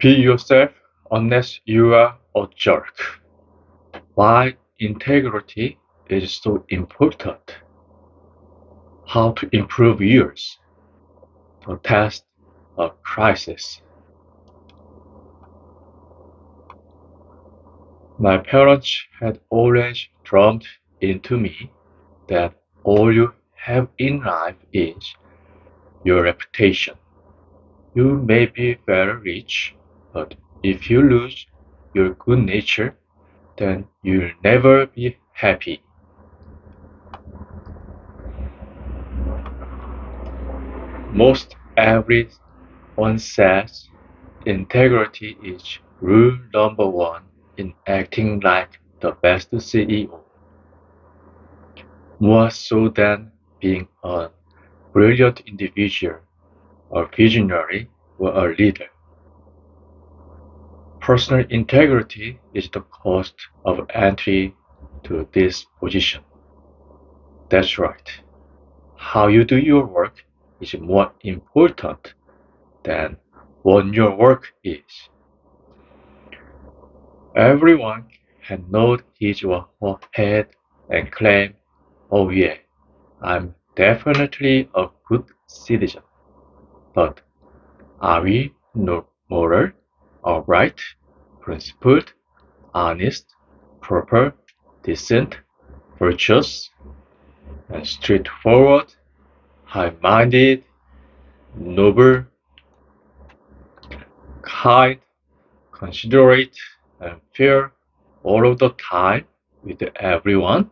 Be yourself unless you are a jerk. Why integrity is so important. How to improve yours. The test of crisis. My parents had always drummed into me that all you have in life is your reputation. You may be very rich, but if you lose your good nature, then you'll never be happy. Most everyone says integrity is rule number one in acting like the best CEO, more so than being a brilliant individual, a visionary, or a leader. Personal integrity is the cost of entry to this position. That's right. How you do your work is more important than what your work is. Everyone can nod his or her head and claim, oh yeah, I'm definitely a good citizen. But are we moral, upright, principled, honest, proper, decent, virtuous, and straightforward, high-minded, noble, kind, considerate, and fair all of the time with everyone?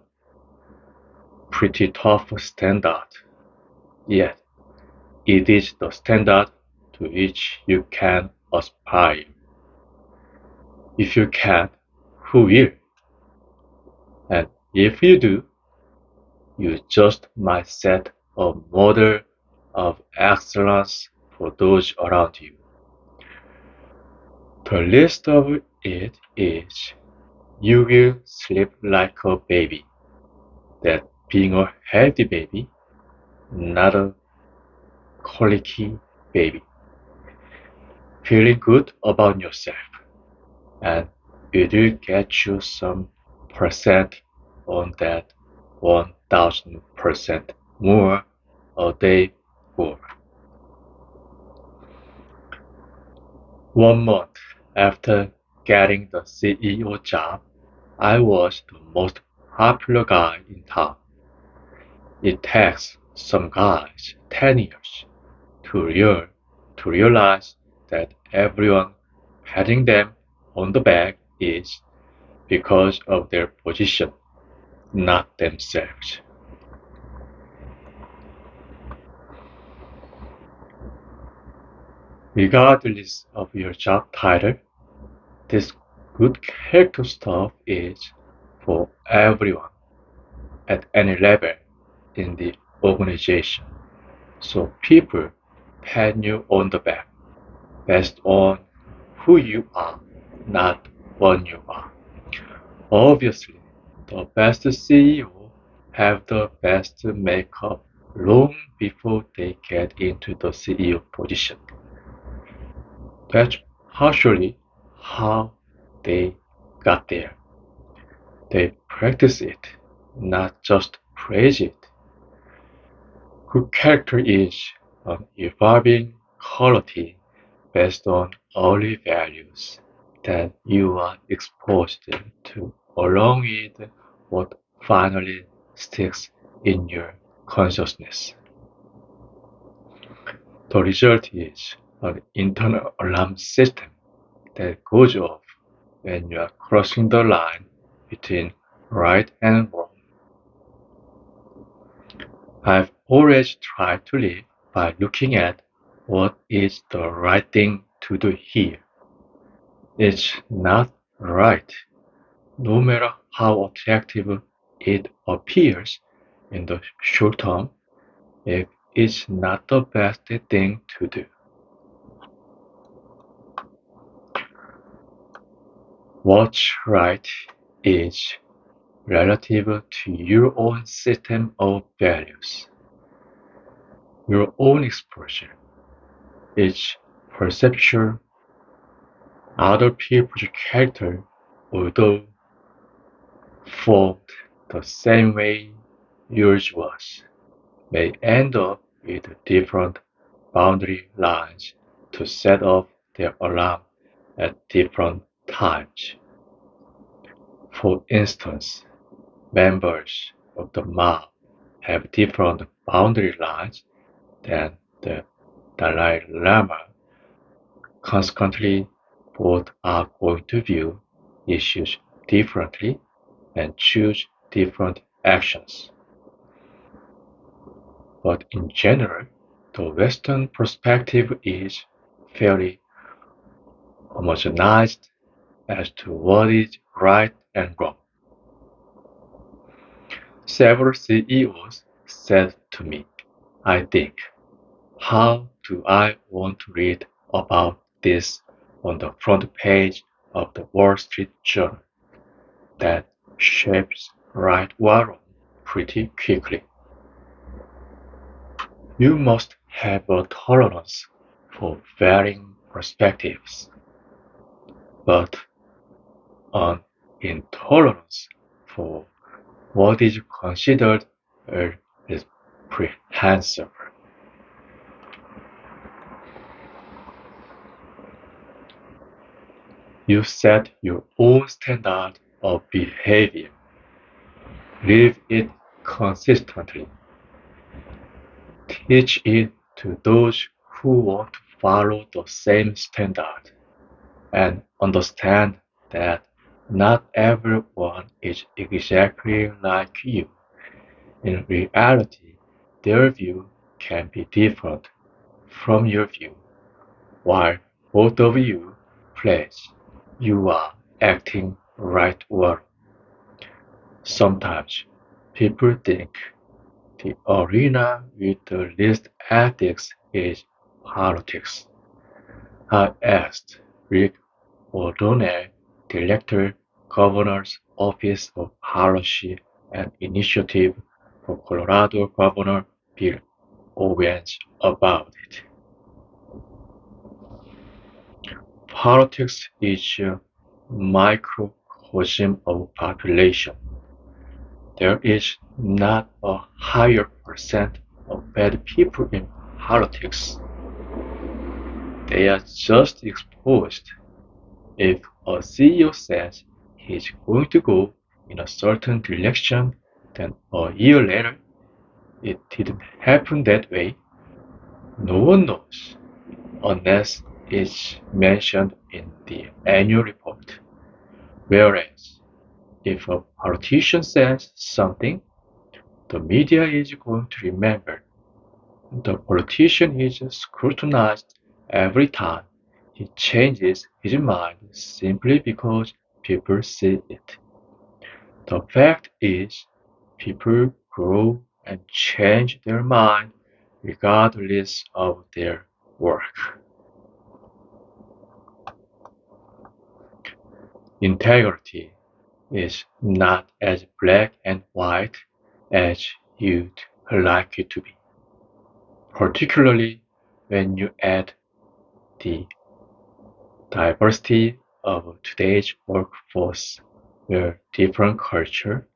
Pretty tough standard. Yet, it is the standard to which you can aspire. If you can't, who will? And if you do, you just might set a model of excellence for those around you. The least of it is you will sleep like a baby. That being a healthy baby, not a colicky baby. Feeling good about yourself, and it will get you some percent on that 1000% more a day for. 1 month after getting the CEO job, I was the most popular guy in town. It takes some guys 10 years to realize that everyone patting them on the back is because of their position, not themselves. Regardless of your job title, this good character stuff is for everyone at any level in the organization. So people pat you on the back based on who you are, not what you are. Obviously, the best CEO have the best makeup long before they get into the CEO position. That's partially how they got there. They practice it, not just praise it. Good character is an evolving quality based on early values that you are exposed to, along with what finally sticks in your consciousness. The result is an internal alarm system that goes off when you are crossing the line between right and wrong. I've always tried to live by looking at what is the right thing to do here. It's not right, no matter how attractive it appears in the short term, if it's not the best thing to do. What's right is relative to your own system of values, your own expression, its perceptual Other people's character, although formed the same way yours was, may end up with different boundary lines to set off their alarm at different times. For instance, members of the mob have different boundary lines than the Dalai Lama. Consequently, both are going to view issues differently and choose different actions. But in general, the Western perspective is fairly homogenized as to what is right and wrong. Several CEOs said to me, I think, how do I want to read about this on the front page of the Wall Street Journal? That shapes right wrong pretty quickly. You must have a tolerance for varying perspectives, but an intolerance for what is considered reprehensible. You set your own standard of behavior, live it consistently, teach it to those who want to follow the same standard, and understand that not everyone is exactly like you. In reality, their view can be different from your view. While both of you pledge you are acting right or sometimes people think the arena with the least ethics is politics. I asked Rick O'Donnell, Director, Governor's Office of Policy and Initiative for Colorado Governor Bill Owens about it. Politics is a microcosm of population. There is not a higher percent of bad people in politics. They are just exposed. If a CEO says he's going to go in a certain direction, then a year later it didn't happen that way, no one knows unless it's mentioned in the annual report. Whereas, if a politician says something, the media is going to remember. The politician is scrutinized every time he changes his mind simply because people see it. The fact is, people grow and change their mind regardless of their work. Integrity is not as black and white as you'd like it to be, particularly when you add the diversity of today's workforce, where different culture,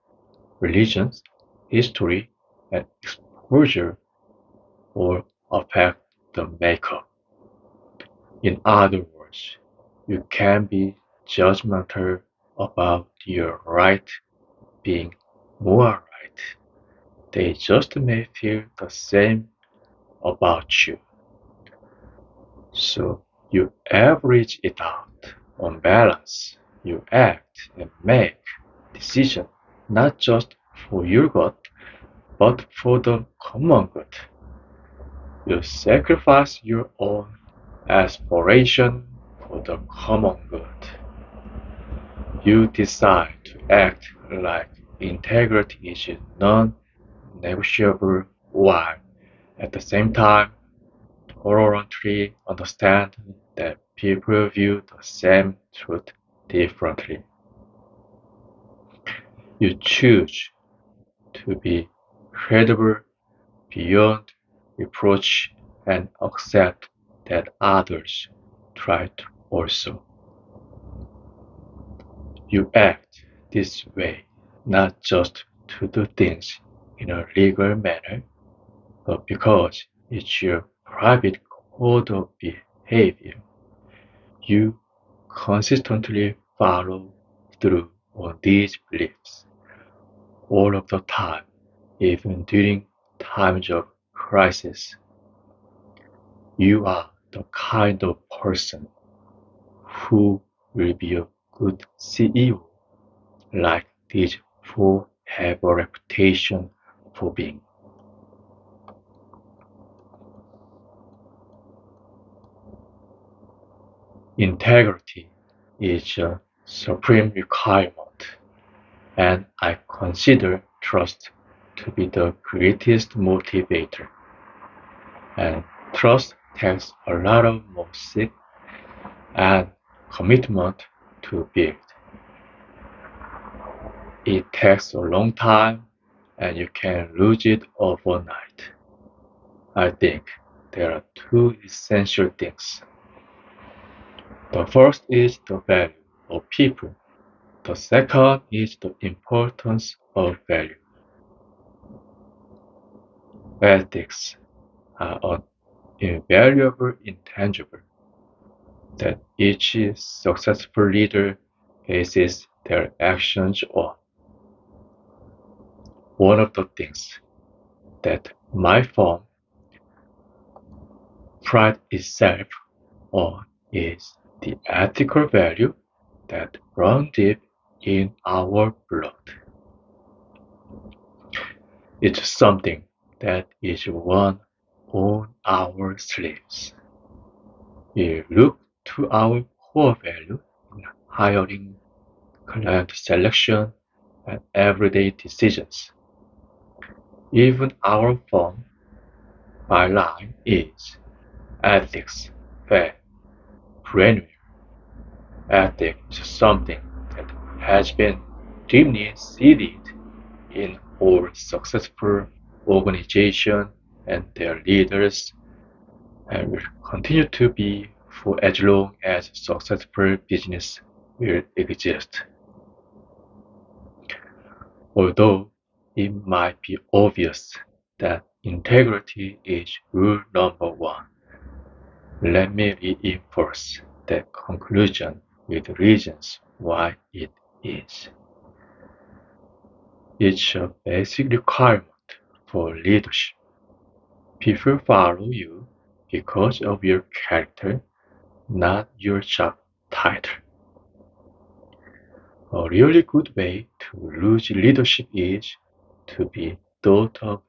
religions, history, and exposure all affect the makeup. In other words, you can be judgmental about your right being more right. They just may feel the same about you. So you average it out. On balance, you act and make decisions not just for your good, but for the common good. You sacrifice your own aspiration for the common good. You decide to act like integrity is non-negotiable while at the same time tolerantly understand that people view the same truth differently. You choose to be credible beyond reproach and accept that others try to also. You act this way not just to do things in a legal manner, but because it's your private code of behavior. You consistently follow through on these beliefs all of the time, even during times of crisis. You are the kind of person who will be a good CEO, like these four have a reputation for being. Integrity is a supreme requirement, and I consider trust to be the greatest motivator. And trust takes a lot of muscle and commitment to build. It takes a long time and you can lose it overnight. I think there are two essential things. The first is the value of people. The second is the importance of value. Ethics are an invaluable intangible that each successful leader bases their actions on. One of the things that my firm prides itself on is the ethical value that run deep in our blood. It's something that is worn on our sleeves. We look to our core value in hiring, client selection, and everyday decisions. Even our firm byline is ethics, fair, genuine. Ethics is something that has been deeply seated in all successful organizations and their leaders and will continue to be for as long as successful business will exist. Although it might be obvious that integrity is rule number one, let me reinforce that conclusion with reasons why it is. It's a basic requirement for leadership. People follow you because of your character, not your job title. A really good way to lose leadership is to be thought of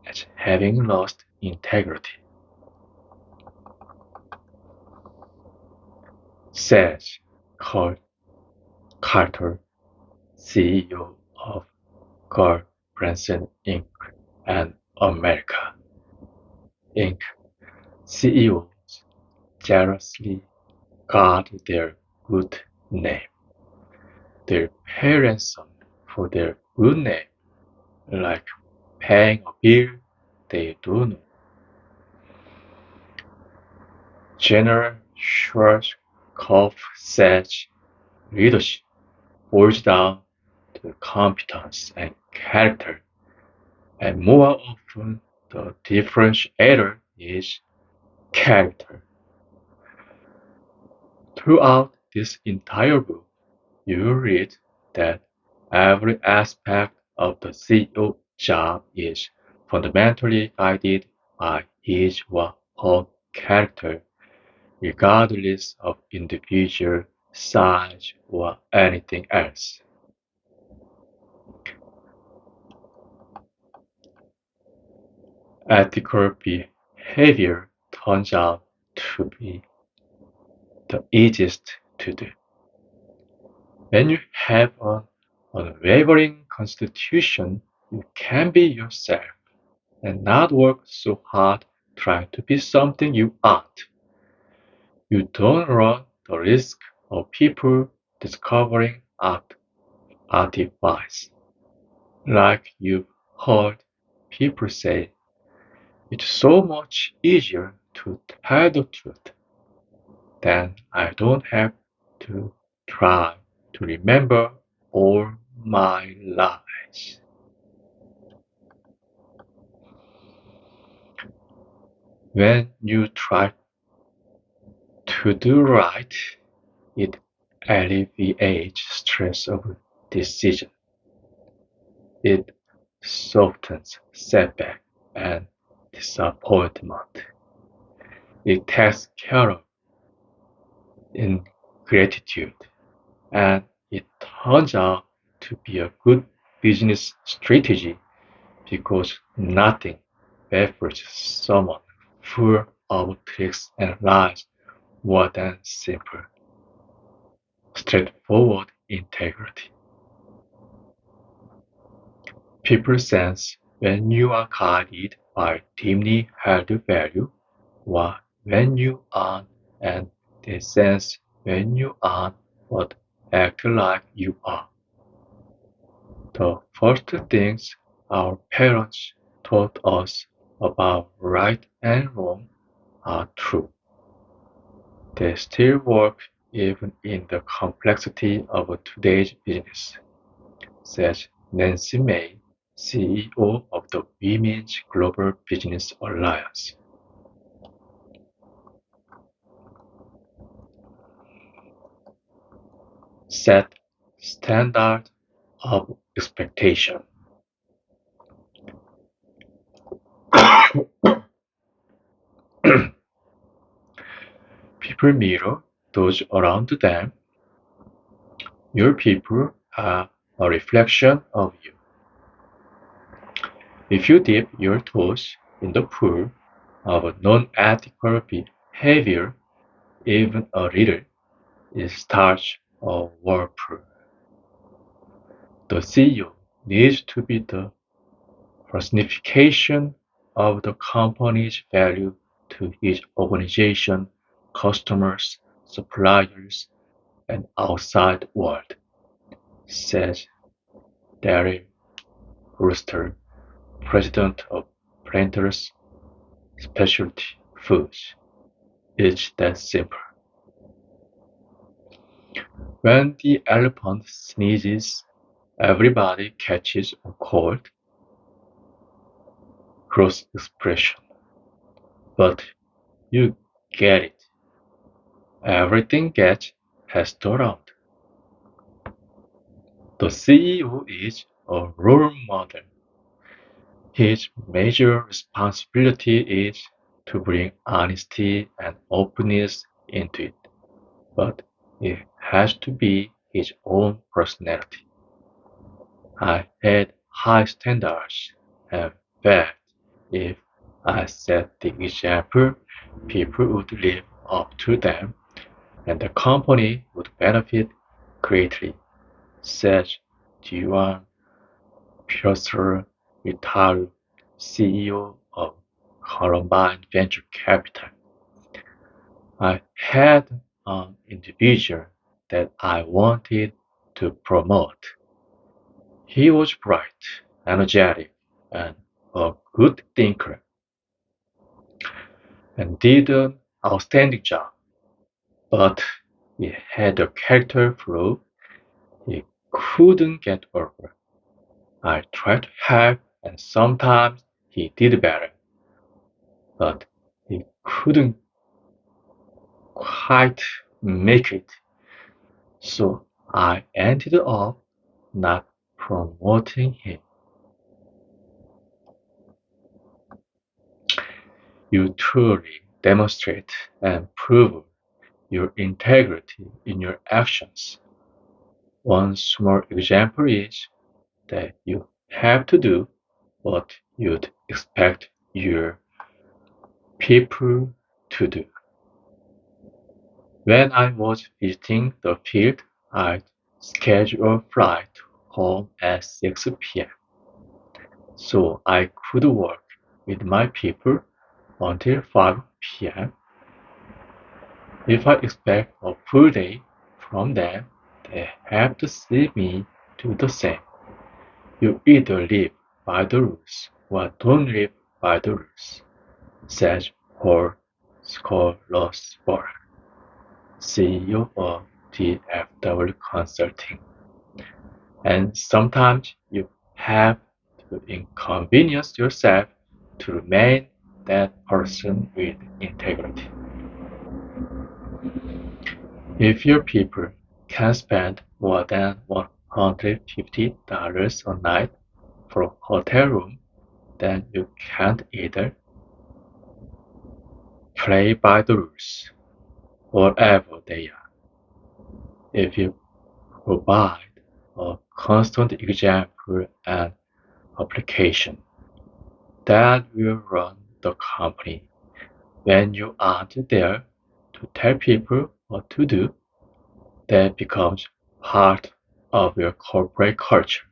as having lost integrity. Says Carter, CEO of Carl Branson Inc. and America Inc. CEOs jealously guard their good name. Their parents for their good name, like paying a bill they do know. General Schwarzkopf says leadership boils down to competence and character, and more often the differentiator is character. Throughout this entire book, you read that every aspect of the CEO job is fundamentally guided by his or her character, regardless of individual size or anything else. Ethical behavior turns out to be the easiest to do. When you have an unwavering constitution, you can be yourself and not work so hard trying to be something you aren't. You don't run the risk of people discovering artifacts. Like you've heard people say, it's so much easier to tell the truth than I don't have to try to to remember all my lies. When you try to do right, it alleviates stress of decision. It softens setback and disappointment. It takes care of ingratitude, and it turns out to be a good business strategy because nothing baffles someone full of tricks and lies more than simple, straightforward integrity. People sense when you are guided by deeply held value or when you aren't, and they sense when you aren't but act like you are. The first things our parents taught us about right and wrong are true. They still work even in the complexity of today's business, says Nancy May, CEO of the Women's Global Business Alliance. Set standard of expectation. People mirror those around them. Your people are a reflection of you. If you dip your toes in the pool of non-ethical behavior, even a little, it starts a whirlpool. The CEO needs to be the personification of the company's value to his organization, customers, suppliers, and outside world, says Daryl Rooster, president of Planters Specialty Foods. It's that simple. When the elephant sneezes, everybody catches a cold. Gross expression. But you get it. Everything gets passed around. The CEO is a role model. His major responsibility is to bring honesty and openness into it, but it has to be his own personality. I had high standards, and bet if I set the example, people would live up to them, and the company would benefit greatly, says Duane Purser, retired CEO of Columbine Venture Capital. I had an individual that I wanted to promote. He was bright, energetic, and a good thinker, and did an outstanding job. But he had a character flaw he couldn't get over. I tried to help, and sometimes he did better, but he couldn't quite make it. So I ended up not promoting him. You truly demonstrate and prove your integrity in your actions. One small example is that you have to do what you'd expect your people to do. When I was visiting the field, I'd schedule a flight home at 6 p.m. so I could work with my people until 5 p.m. If I expect a full day from them, they have to see me do the same. You either live by the rules or don't live by the rules, says Paul Scholasberg, CEO of DFW Consulting. And sometimes you have to inconvenience yourself to remain that person with integrity. If your people can spend more than $150 a night for a hotel room, then you can't either play by the rules, whatever they are. If you provide a constant example and application that will run the company when you aren't there to tell people what to do, that becomes part of your corporate culture.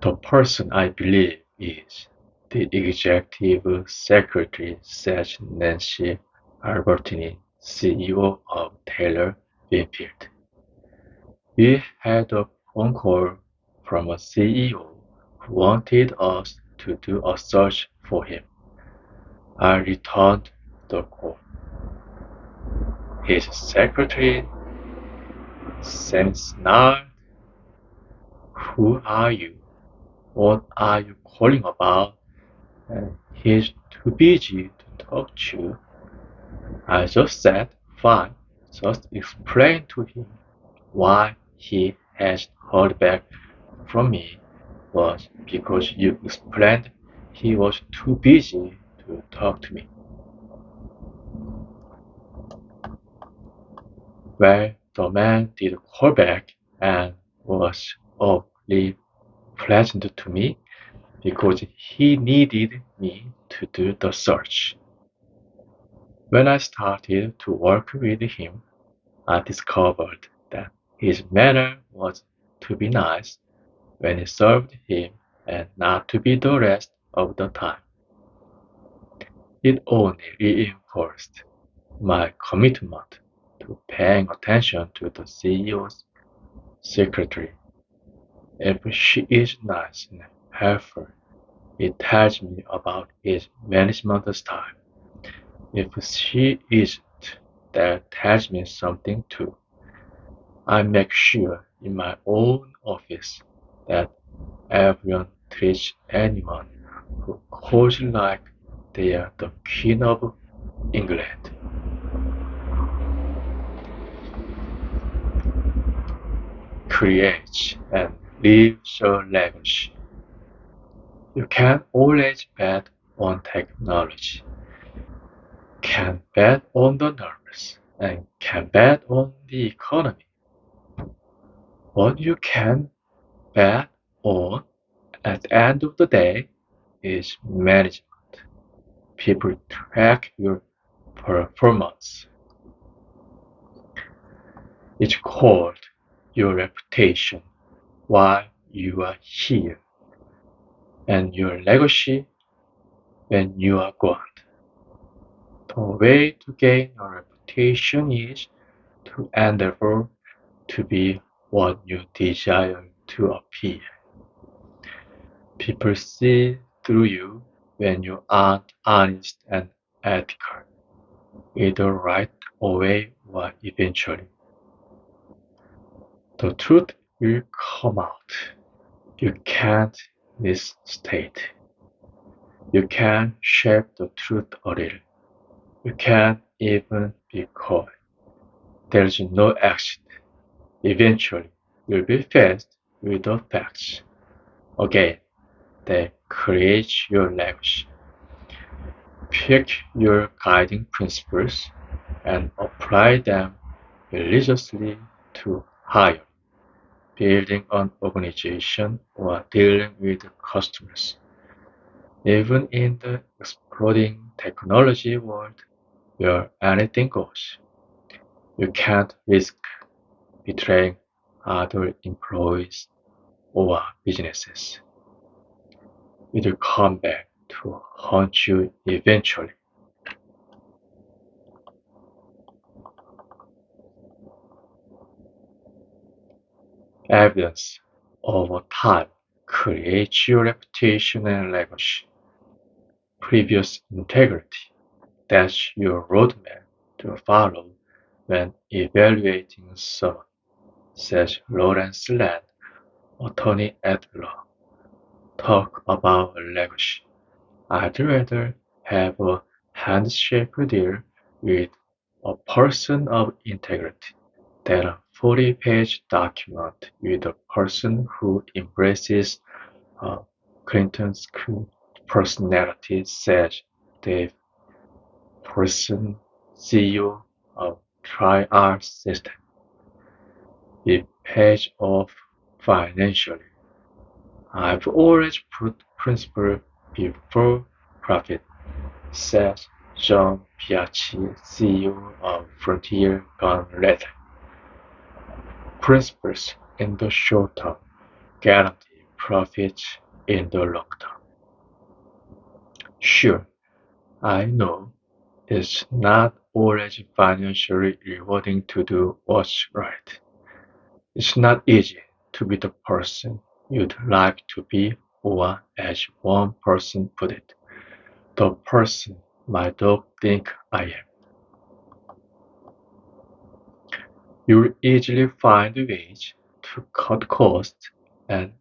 The person I believe is the executive secretary, says Nancy Albertini, CEO of Taylor Whitfield. We had a phone call from a CEO who wanted us to do a search for him. I returned the call. His secretary snarled, "Who are you? What are you calling about?" And he's too busy to talk to. I just said, "Fine, just explain to him why he has heard back from me was because you explained he was too busy to talk to me." Well, the man did call back and was awfully pleasant to me because he needed me to do the search. When I started to work with him, I discovered that his manner was to be nice when it served him and not to be the rest of the time. It only reinforced my commitment to paying attention to the CEO's secretary. If she is nice and helpful, it tells me about his management style. If she isn't, that tells me something too. I make sure in my own office that everyone treats anyone who calls like they are the Queen of England. Create and leave your legacy. You can always bet on technology, can bet on the numbers, and can bet on the economy. What you can bet on at the end of the day is management. People track your performance. It's called your reputation while you are here, and your legacy when you are gone. The way to gain a reputation is to endeavor to be what you desire to appear. People see through you when you aren't honest and ethical, either right away or eventually. The truth will come out. You can't misstate. You can shape the truth a little. You can even be coy. There's no accident. Eventually, you'll be faced with the facts. Again, they create your legacy. Pick your guiding principles and apply them religiously to hiring, building an organization, or dealing with customers. Even in the exploding technology world where anything goes, you can't risk betraying other employees or businesses. It will come back to haunt you eventually. Evidence over time creates your reputation and legacy. Previous integrity, that's your roadmap to follow when evaluating someone, says Lawrence Land, attorney at law. Talk about a legacy. I'd rather have a handshake deal with a person of integrity than a 40-page document with a person who embraces uh, Clinton's personality, said Dave Person, CEO of Tri-R System. It pays off financially. I've always put principle before profit, says John Piachi, CEO of Frontier Gun Leather. Principles in the short term guarantee profits in the long term. Sure, I know it's not always financially rewarding to do what's right. It's not easy to be the person you'd like to be, or as one person put it, the person my dog think I am. You'll easily find ways to cut costs and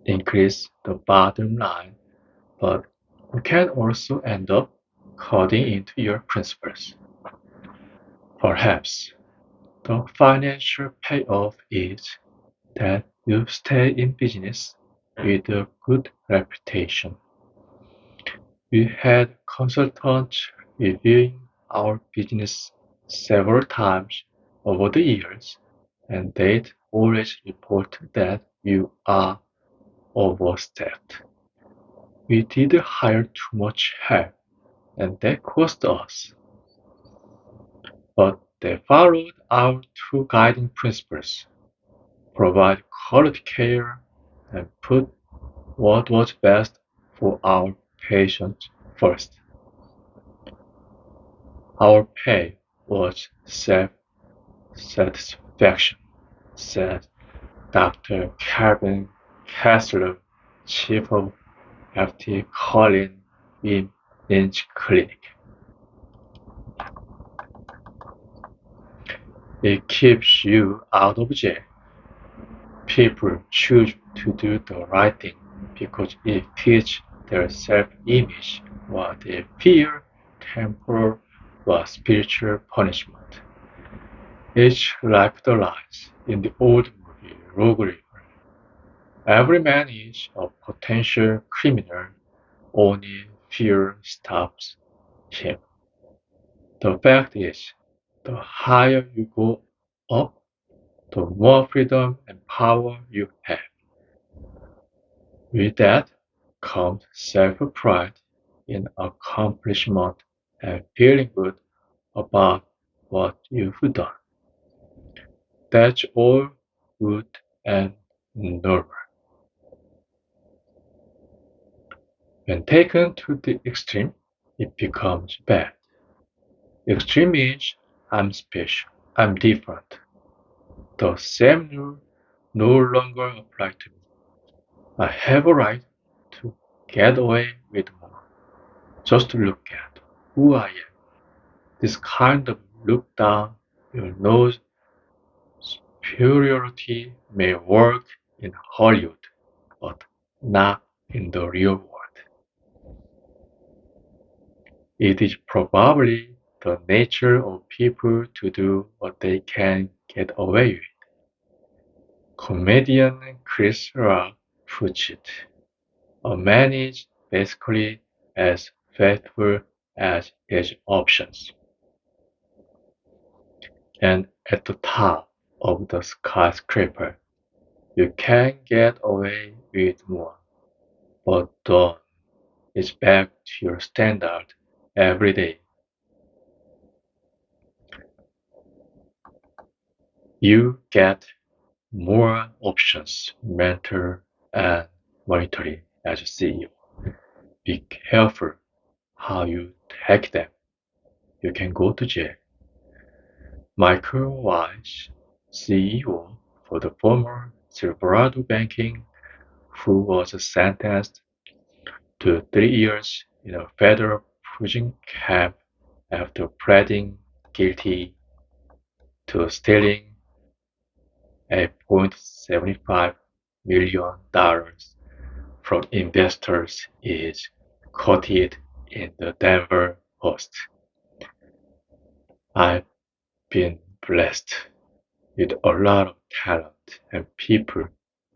increase the bottom line, but you can also end up cutting into your principles. Perhaps the financial payoff is that you stay in business with a good reputation. We had consultants reviewing our business several times over the years, and they'd always report that you are overstaffed. We did hire too much help, and that cost us. But they followed our two guiding principles: provide quality care and put what was best for our patients first. Our pay was self-satisfaction, said Dr. Calvin Kessler, chief of FT Colin in Lynch Clinic. It keeps you out of jail. People choose to do the right thing because it fits their self-image or they fear temporal or spiritual punishment. It's like the lines in the old movie Rogue River. Every man is a potential criminal, only fear stops him. The fact is, the higher you go up, the more freedom and power you have. With that comes self-pride in accomplishment and feeling good about what you've done. That's all good and normal. When taken to the extreme, it becomes bad. Extreme means I'm special, I'm different. The same rule no longer apply to me. I have a right to get away with more. Just look at who I am. This kind of look down your nose superiority may work in Hollywood, but not in the real world. It is probably the nature of people to do what they can get away with. Comedian Chris Rock puts it, a man is basically as faithful as his options. And at the top of the skyscraper, you can get away with more, but don't expect your standard every day. You get more options, mental and monetary, as a CEO. Be careful how you take them. You can go to jail. Michael Weiss, CEO for the former Silverado Banking, who was sentenced to 3 years in a federal prison camp after pleading guilty, to stealing $8.75 million from investors is quoted in the Denver Post. I've been blessed with a lot of talent and people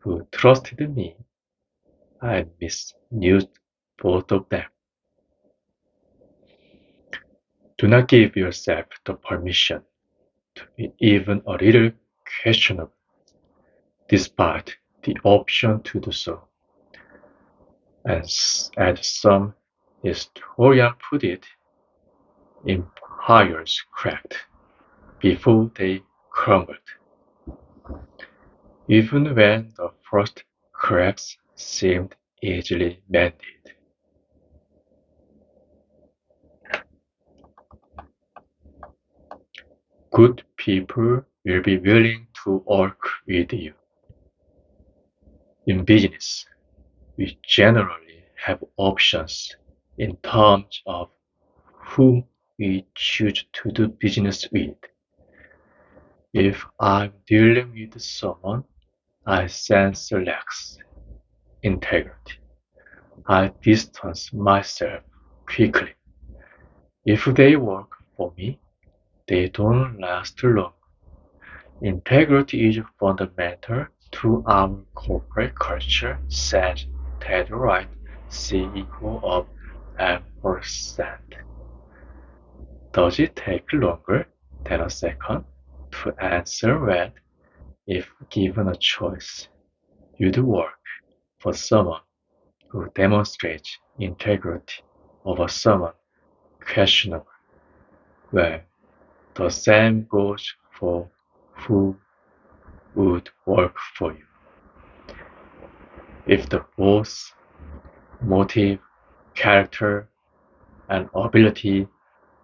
who trusted me. I misused both of them. Do not give yourself the permission to be even a little questionable, despite the option to do so. And as some historians put it, empires cracked before they crumbled. Even when the first cracks seemed easily mended. Good people will be willing to work with you. In business, we generally have options in terms of whom we choose to do business with. If I'm dealing with someone I sense lacks integrity, I distance myself quickly. If they work for me, they don't last long. Integrity is fundamental to our corporate culture, said Ted Wright, CEO of Ampersand. Does it take longer than a second to answer whether, if given a choice, you'd work for someone who demonstrates integrity over someone questionable? Well, the same goes for who would work for you. If the both motive, character, and ability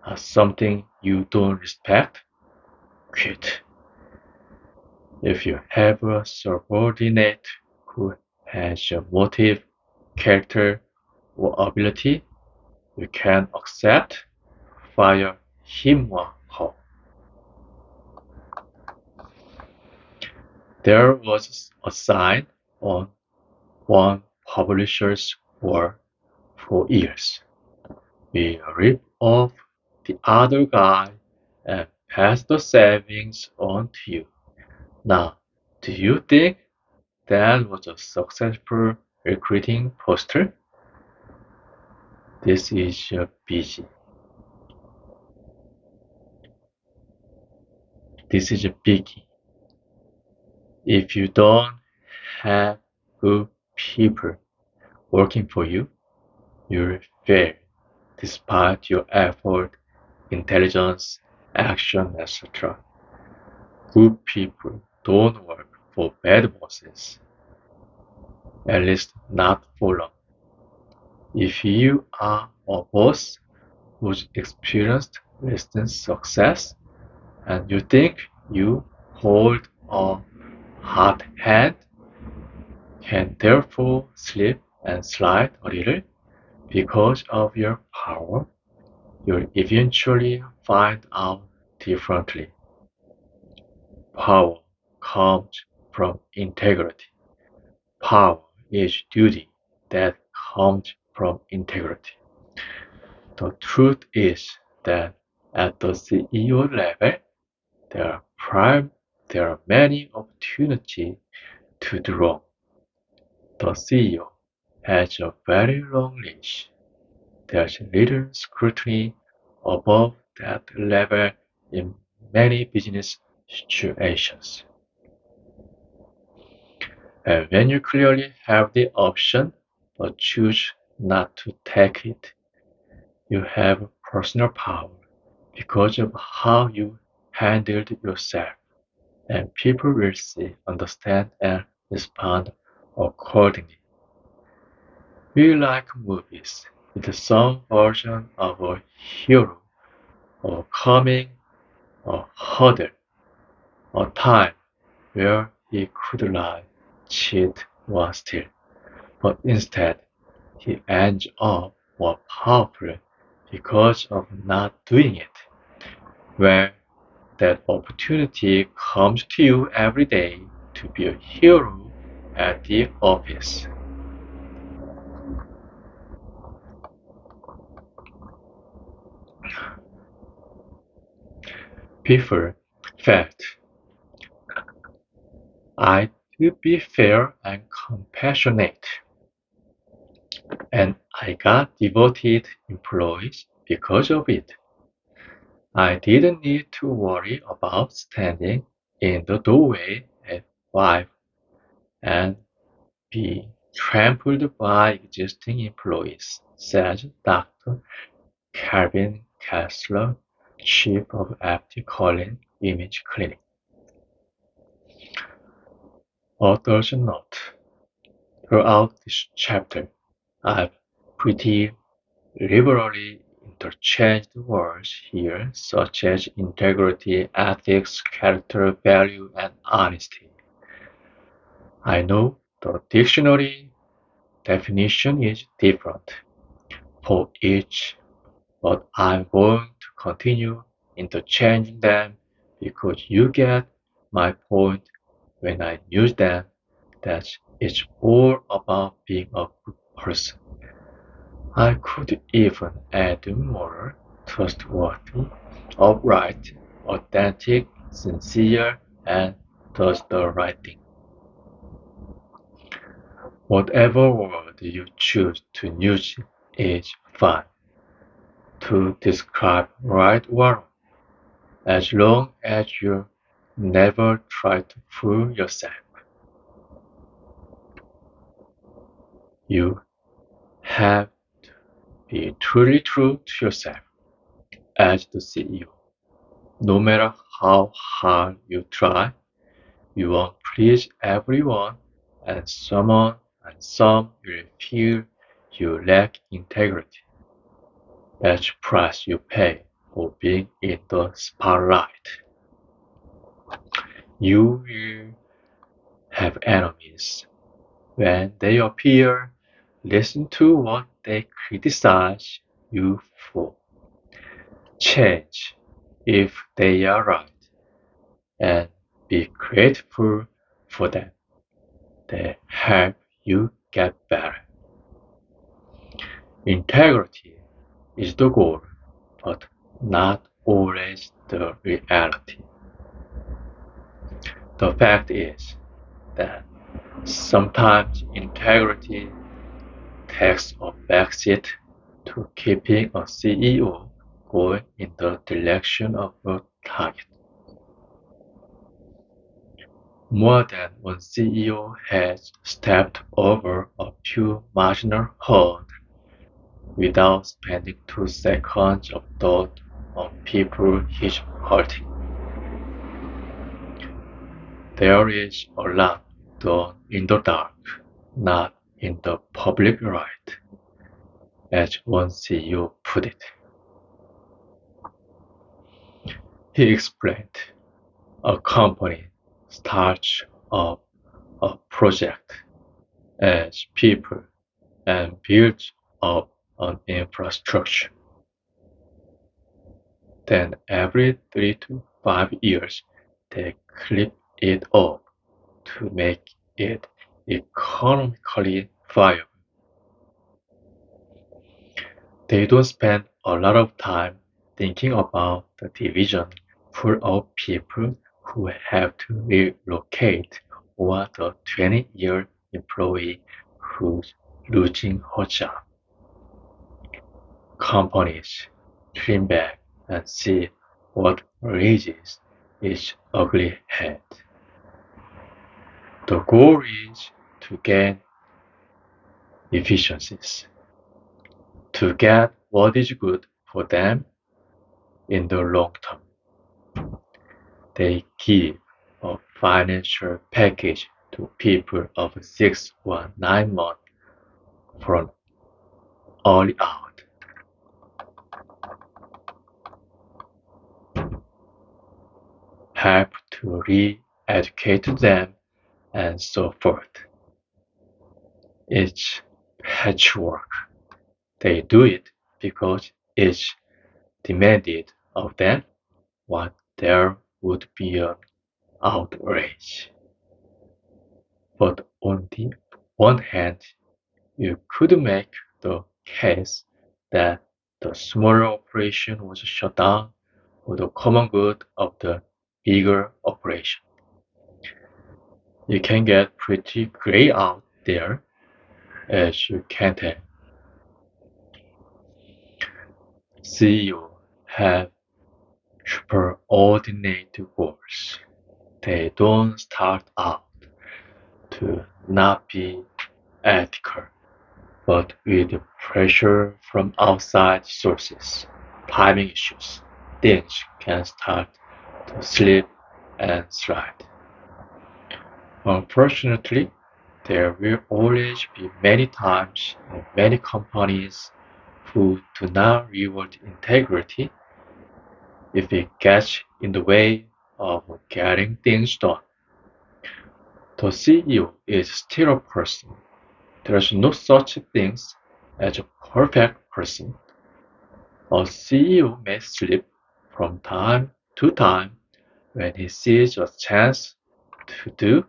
are something you don't respect, quit. If you have a subordinate who has a motive, character, or ability you can accept, fire him or her. There was a sign on one publisher's wall for years. We rip off the other guy and pass the savings on to you. Now, do you think that was a successful recruiting poster? This is a busy. This is a biggie. If you don't have good people working for you, you'll fail despite your effort, intelligence, action, etc. Good people don't work for bad bosses, at least not for long. If you are a boss who's experienced recent success and you think you hold a hot hand, can therefore slip and slide a little because of your power, you'll eventually find out differently. Power comes from integrity. Power is duty that comes from integrity. The truth is that at the CEO level, there are there are many opportunities to do wrong. The CEO has a very long leash. There's little scrutiny above that level in many business situations. And when you clearly have the option but choose not to take it, you have personal power because of how you handled yourself, and people will see, understand, and respond accordingly. We like movies with some version of a hero overcoming a hurdle, a time where he could lie, cheat, or steal, but instead he ends up more powerful because of not doing it. Well, that opportunity comes to you every day to be a hero at the office. People felt I to be fair and compassionate, and I got devoted employees because of it. I didn't need to worry about standing in the doorway at 5 and be trampled by existing employees, says Dr. Calvin Kessler, chief of FT Collin Image Clinic. Author's note: throughout this chapter, I've pretty liberally interchanged words here such as integrity, ethics, character, value, and honesty. I know the dictionary definition is different for each, but I'm going to continue interchanging them because you get my point when I use them, that it's all about being a good person. I could even add more: trustworthy, upright, authentic, sincere, and does the right thing. Whatever word you choose to use is fine to describe right or wrong, as long as you never try to fool yourself. You have to be truly true to yourself as the CEO. No matter how hard you try, you won't please everyone, and some will feel you lack integrity. That's the price you pay for being in the spotlight. You will have enemies. When they appear, listen to what they criticize you for. Change if they are right, and be grateful for them. They help you get better. Integrity is the goal, but not always the reality. The fact is that sometimes integrity takes a backseat to keeping a CEO going in the direction of a target. More than one CEO has stepped over a few marginal hurdles without spending 2 seconds of thought on people he's hurting. There is a lot done in the dark, not in the public light, as one CEO put it. He explained, a company starts up a project as people and builds up an infrastructure. Then every 3 to 5 years, they clip it up to make it economically viable. They don't spend a lot of time thinking about the division full of people who have to relocate, or the 20-year employee who's losing her job. Companies trim back and see what raises its ugly head. The goal is to gain efficiencies, to get what is good for them in the long term. They give a financial package to people of 6 or 9 months for an early out. Help to re-educate them and so forth. It's patchwork. They do it because it's demanded of them what their would be an outrage. But on the one hand, you could make the case that the smaller operation was shut down for the common good of the bigger operation. It can get pretty gray out there, as you can tell. CEOs have superordinate goals. They don't start out to not be ethical, but with pressure from outside sources, timing issues, things can start to slip and slide. Unfortunately, there will always be many times and many companies who do not reward integrity if it gets in the way of getting things done. The CEO is still a person. There is no such thing as a perfect person. A CEO may slip from time to time when he sees a chance to do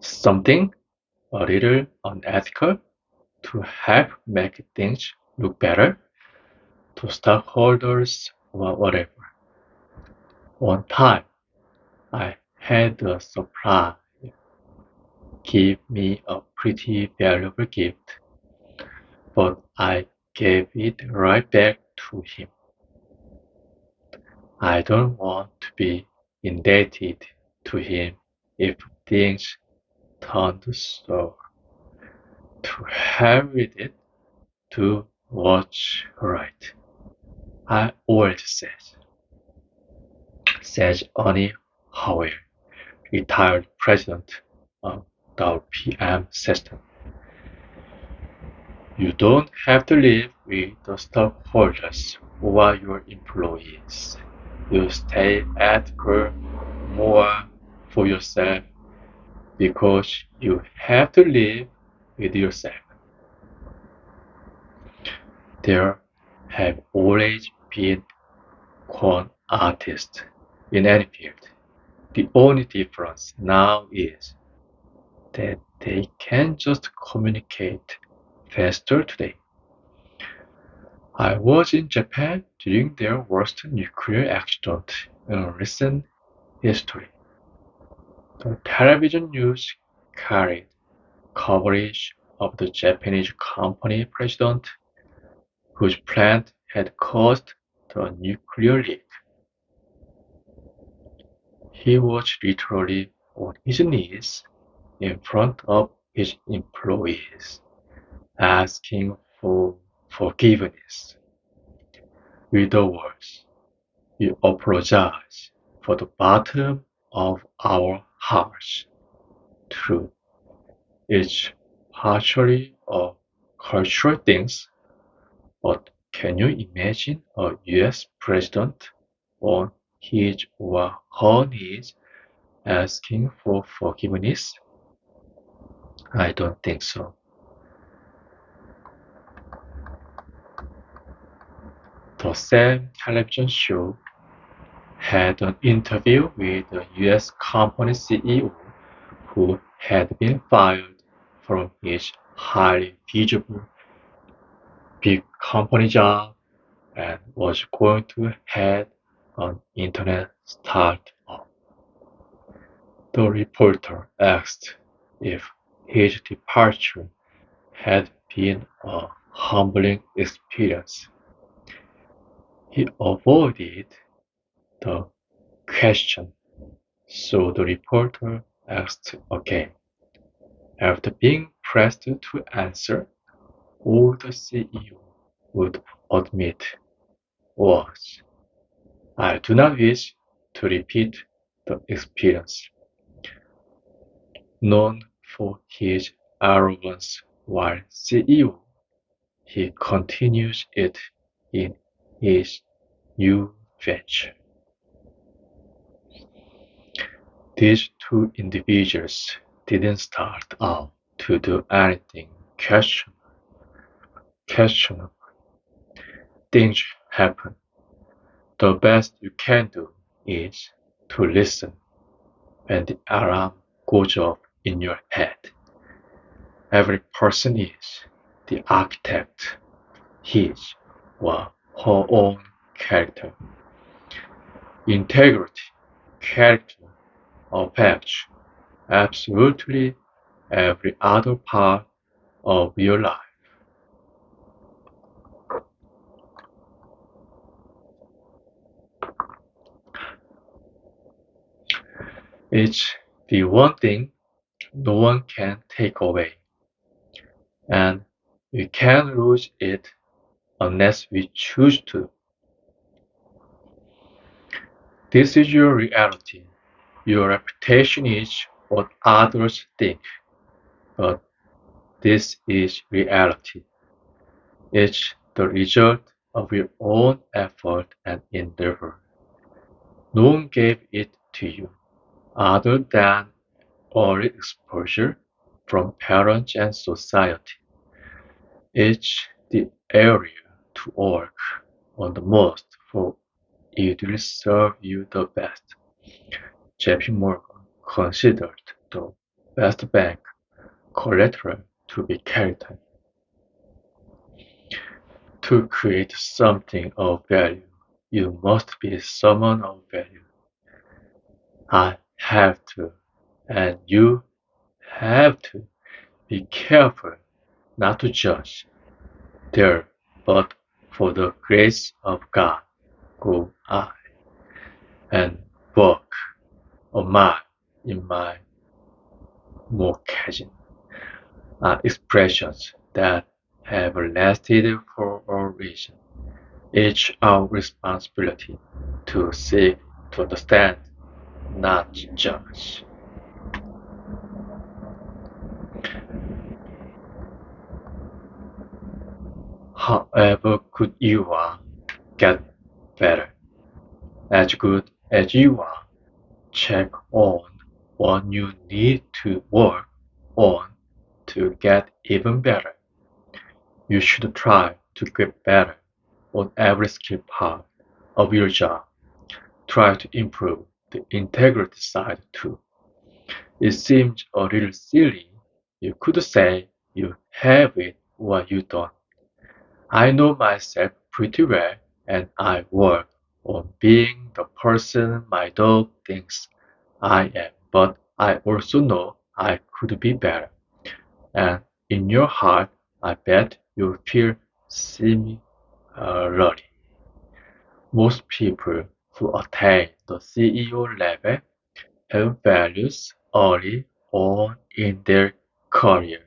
something a little unethical to help make things look better to stockholders or whatever. One time, I had a supplier give me a pretty valuable gift, but I gave it right back to him. I don't want to be indebted to him if things turned sour. To hell with it, do what's right. I always says Ernie Howell, retired president of the PM system. You don't have to live with the stockholders or your employees. You stay ethical more for yourself because you have to live with yourself. There have always been con artists in any field. The only difference now is that they can just communicate faster today. I was in Japan during their worst nuclear accident in recent history. The television news carried coverage of the Japanese company president whose plant had caused the nuclear leak. He was literally on his knees in front of his employees, asking for forgiveness. With the words, we apologize for the bottom of our hearts. True, it's partially a cultural thing, but can you imagine a US president on his or her knees asking for forgiveness? I don't think so. The same television show had an interview with a US company CEO who had been fired from his highly visible big company job and was going to head an internet startup. The reporter asked if his departure had been a humbling experience. He avoided the question, so the reporter asked again. After being pressed to answer, all the CEO would admit was, I do not wish to repeat the experience. Known for his arrogance while CEO, he continues it in his new venture. These two individuals didn't start out to do anything questionable. Things happen. The best you can do is to listen when the alarm goes off in your head. Every person is the architect, his or her own character. Integrity, character affects absolutely every other part of your life. It's the one thing no one can take away, and we can't lose it unless we choose to. This is your reality. Your reputation is what others think, but this is reality. It's the result of your own effort and endeavor. No one gave it to you other than early exposure from parents and society. It's the area to work on the most for it will serve you the best. JP Morgan considered the best bank collateral to be character. To create something of value, you must be someone of value. I have to, and you have to, be careful not to judge there, but for the grace of God go I, and walk a mile in my moccasins are expressions that have lasted for a reason. It's our responsibility to seek to understand, not judge. However good you are, get better. As good as you are, check on what you need to work on to get even better. You should try to get better on every skill part of your job. Try to improve the integrity side too. It seems a little silly. You could say you have it or you don't. I know myself pretty well and I work on being the person my dog thinks I am, but I also know I could be better. And in your heart, I bet you feel similarly. Most people who attain the CEO level have values early on in their career.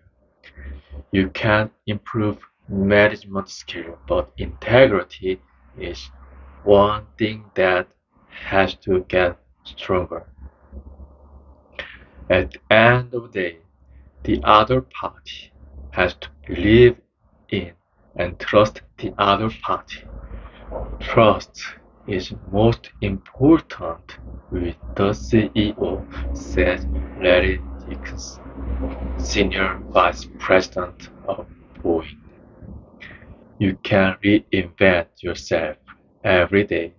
You can improve management skill, but integrity is one thing that has to get stronger. At the end of the day, the other party has to believe in and trust the other party. Trust is most important with the CEO, said Larry Dickens, Senior Vice President of Boeing. You can reinvent yourself every day,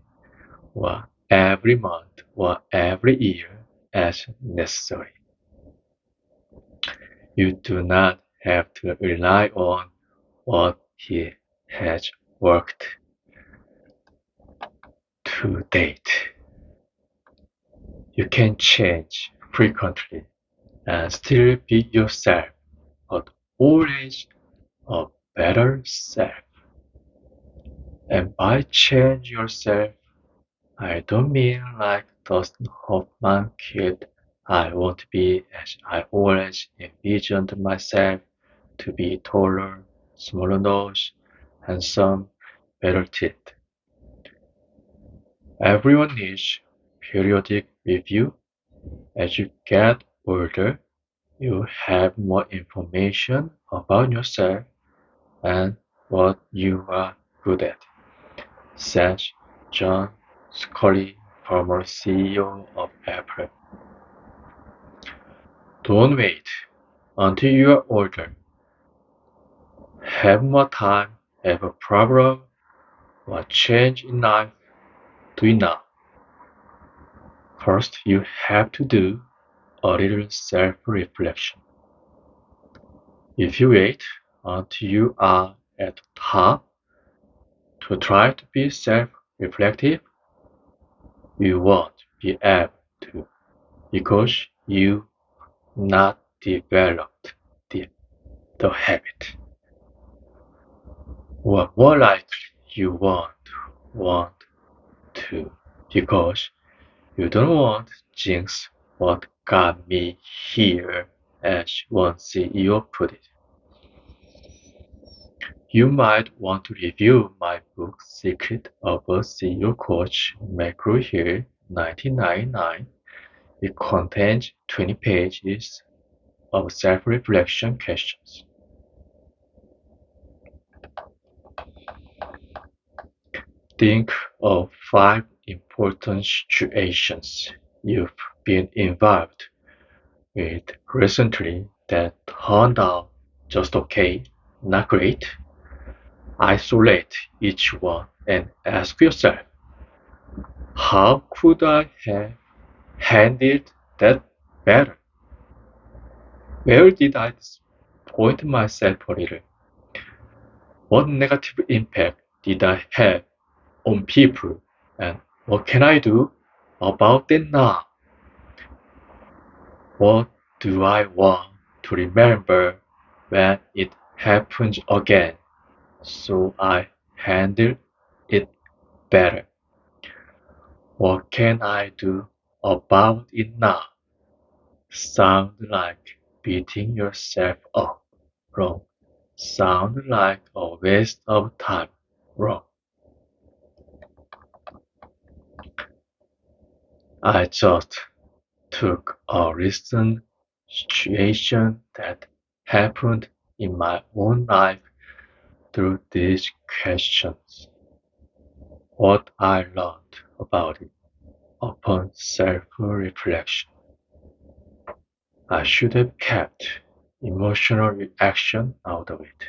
or every month, or every year as necessary. You do not have to rely on what he has worked to date. You can change frequently and still be yourself, but always a better self. And by change yourself, I don't mean like Dustin Hoffman kid. I want to be as I always envisioned myself to be taller, smaller nose, handsome, better teeth. Everyone needs periodic review. As you get older, you have more information about yourself and what you are good at, says John Scully, former CEO of Apple. Don't wait until you are older. Have more time, have a problem, or change in life. do it now. First, you have to do a little self-reflection. If you wait until you are at the top to try to be self-reflective, you won't be able to because you not developed the habit. Or more likely, you won't want to because you don't want to jinx what got me here, as one CEO put it. You might want to review my book Secret of a CEO Coach McGraw-Hill 1999. It contains 20 pages of self-reflection questions. Think of 5 important situations you've been involved with recently that turned out just okay, not great. Isolate each one and ask yourself, how could I have handled that better? Where did I disappoint myself a little? What negative impact did I have on people? And what can I do about it now? What do I want to remember when it happens again so I handle it better? What can I do about it now? Sound like beating yourself up. Wrong. Sound like a waste of time. Wrong. I just took a recent situation that happened in my own life through these questions. What I learned about it upon self-reflection. I should have kept emotional reaction out of it.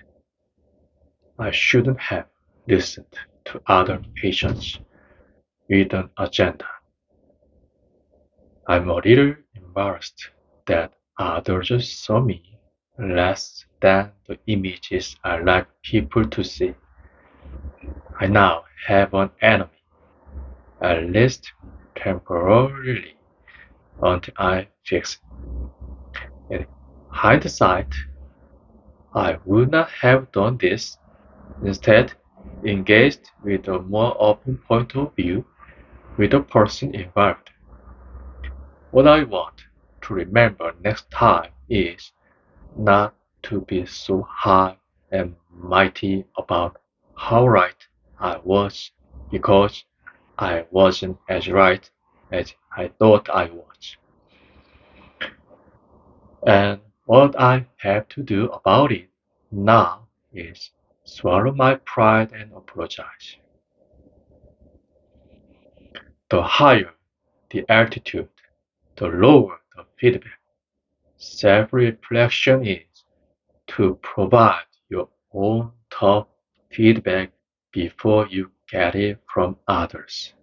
I shouldn't have listened to other patients with an agenda. I'm a little embarrassed that others saw me less than the images I like people to see. I now have an enemy, at least temporarily, until I fix it. In hindsight, I would not have done this. Instead, engaged with a more open point of view with the person involved. What I want to remember next time is not to be so high and mighty about how right I was because I wasn't as right as I thought I was. And what I have to do about it now is swallow my pride and apologize. The higher the altitude, the lower the feedback. Self-reflection is to provide your own tough feedback before you get it from others.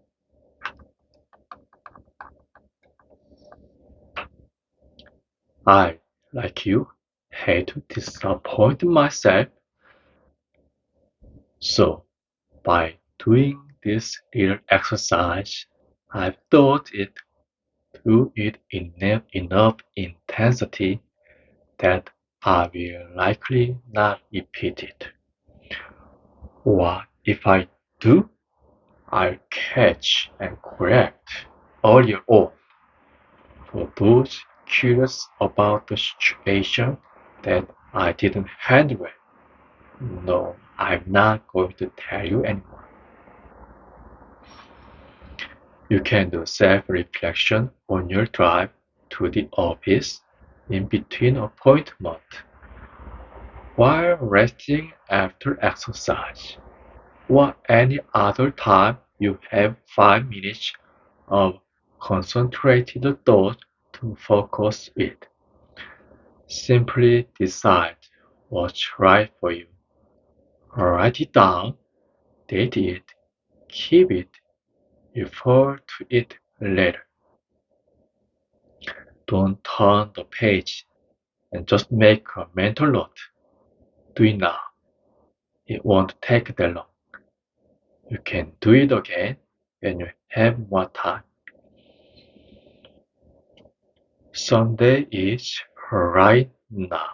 I, like you, hate to disappoint myself, so by doing this little exercise, I've thought it through it enough intensity that I will likely not repeat it. Or if I do, I'll catch and correct earlier on. For those curious about the situation that I didn't handle well, no, I'm not going to tell you anymore. You can do self-reflection on your drive to the office in between appointments, while resting after exercise, or any other time you have 5 minutes of concentrated thought to focus with. Simply decide what's right for you. Write it down, date it, keep it. refer to it later. Don't turn the page and just make a mental note. Do it now. It won't take that long. You can do it again when you have more time. Sunday is right now.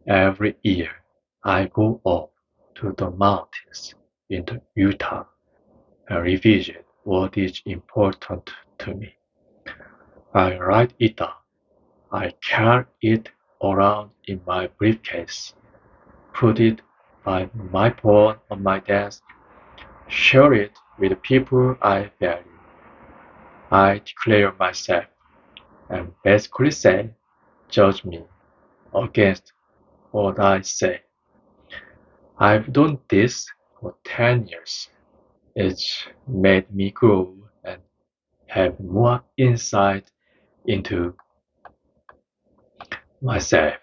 Every year I go up to the mountains in Utah and revisit what is important to me. I write it down. I carry it around in my briefcase, put it by my phone on my desk, share it with people I value. I declare myself and basically say, judge me against what I say. I've done this for 10 years. It's made me grow and have more insight into myself.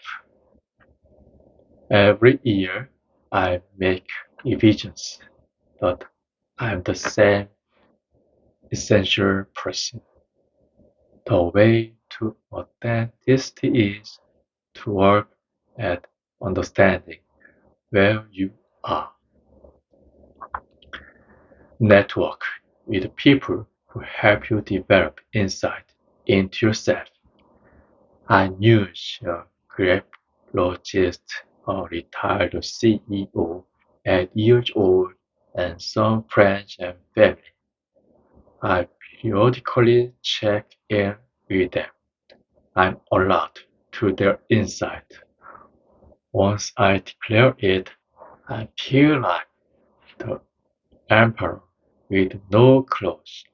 Every year I make revisions, but I'm the same essential person. The way to authenticity is to work at understanding where you are. Network with people who help you develop insight into yourself. I knew a grapologist, a retired CEO, 8 years old, and some friends and family. I periodically check in with them. I'm alert to their insight. Once I declare it, I feel like the emperor with no clothes.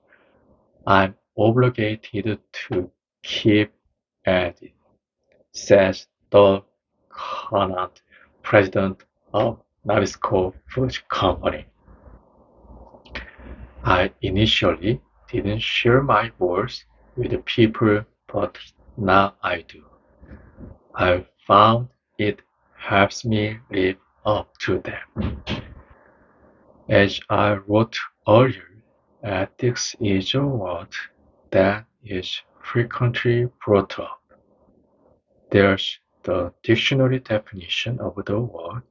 I'm obligated to keep at it, says the current president of Nabisco Food Company. I initially didn't share my goals with people, but now I do. I found it helps me live up to them. As I wrote earlier, ethics is a word that is frequently brought up. There's the dictionary definition of the word,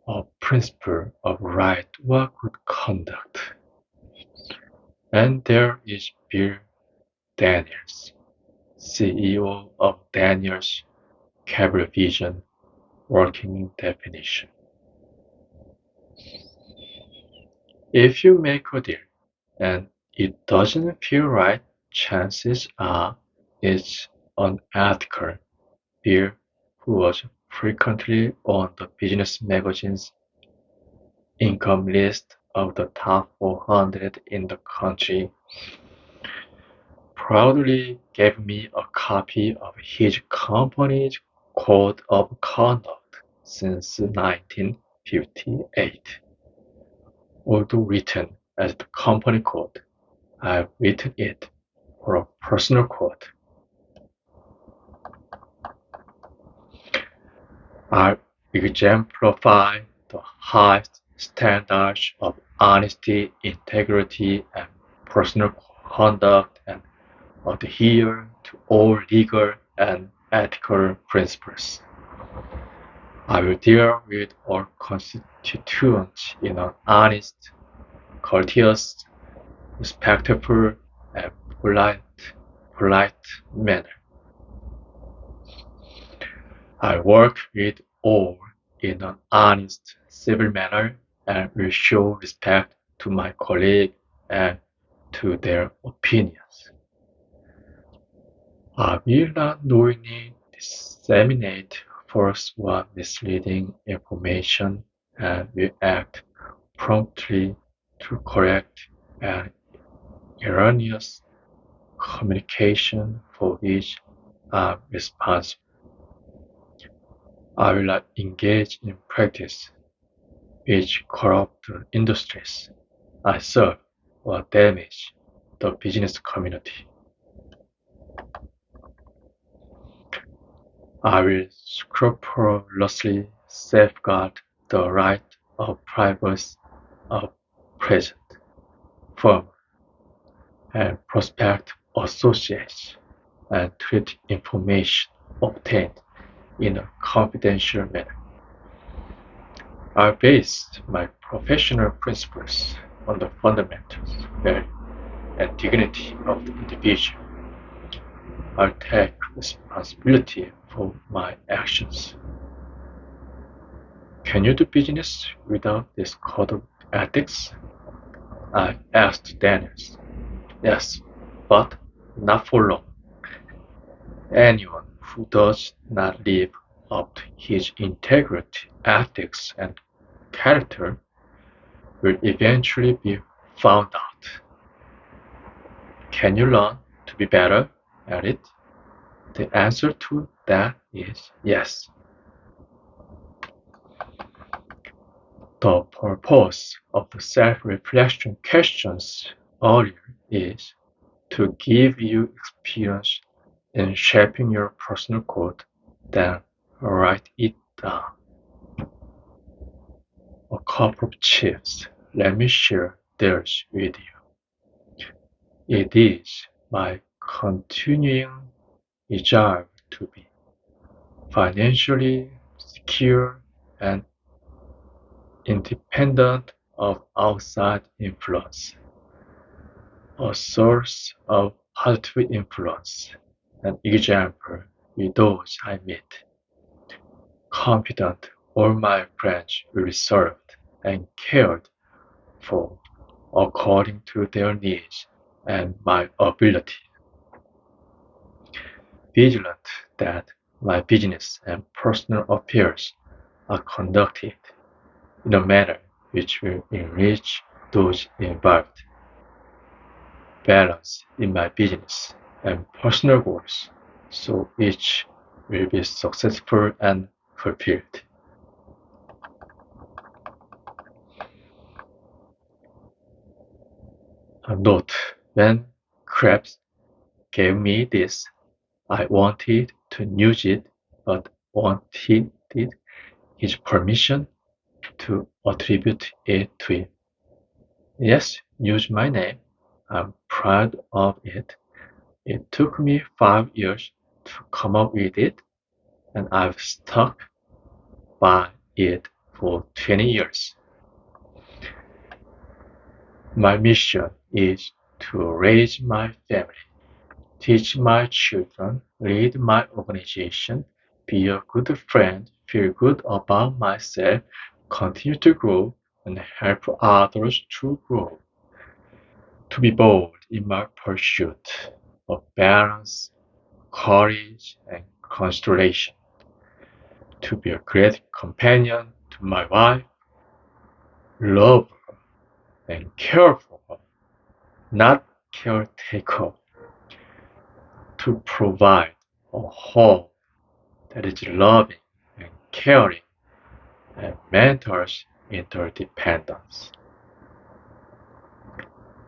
a principle of right or good conduct. And there is Bill Daniels, CEO of Daniels Cable Vision Working Definition. If you make a deal and it doesn't feel right, chances are it's unethical. Bill, who was frequently on the business magazine's income list of the top 400 in the country, proudly gave me a copy of his company's Code of Conduct since 1958. Although written as the company code, I've written it for a personal code. I exemplify the highest standards of honesty, integrity, and personal conduct and adhere to all legal and ethical principles. I will deal with all constituents in an honest, courteous, respectful, and polite manner. I work with all in an honest, civil manner and will show respect to my colleagues and to their opinions. I will not knowingly disseminate false or misleading information and will act promptly to correct an erroneous communication for which I'm responsible. I will not engage in practice which corrupt the industries I serve or damage the business community. I will scrupulously safeguard the right of privacy of present. firm and prospect associates and treat information obtained in a confidential manner. I base my professional principles on the fundamentals, value, and dignity of the individual. I take responsibility for my actions. Can you do business without this code of ethics? I asked Daniels. Yes, but not for long. Anyone who does not live up to his integrity, ethics, and character will eventually be found out. Can you learn to be better at it? The answer to that is yes. The purpose of the self-reflection questions earlier is to give you experience in shaping your personal code, then write it down. A couple of tips. Let me share theirs with you. It is my continuing desire to be financially secure and independent of outside influence, a source of positive influence, an example with those I meet. Confident all my friends will be served and cared for according to their needs and my ability. Vigilant that my business and personal affairs are conducted in a manner which will enrich those involved. Balance in my business and personal goals so each will be successful and fulfilled. A note: when Krebs gave me this, I wanted to use it, but wanted his permission to attribute it to him. Yes, use my name. I'm proud of it. It took me 5 years to come up with it, and I've stuck by it for 20 years. My mission is to raise my family, teach my children, lead my organization, be a good friend, feel good about myself, continue to grow, and help others to grow. To be bold in my pursuit of balance, courage, and consideration. To be a great companion to my wife, love her, and care for her, not caretaker. To provide a home that is loving and caring and mentors interdependence.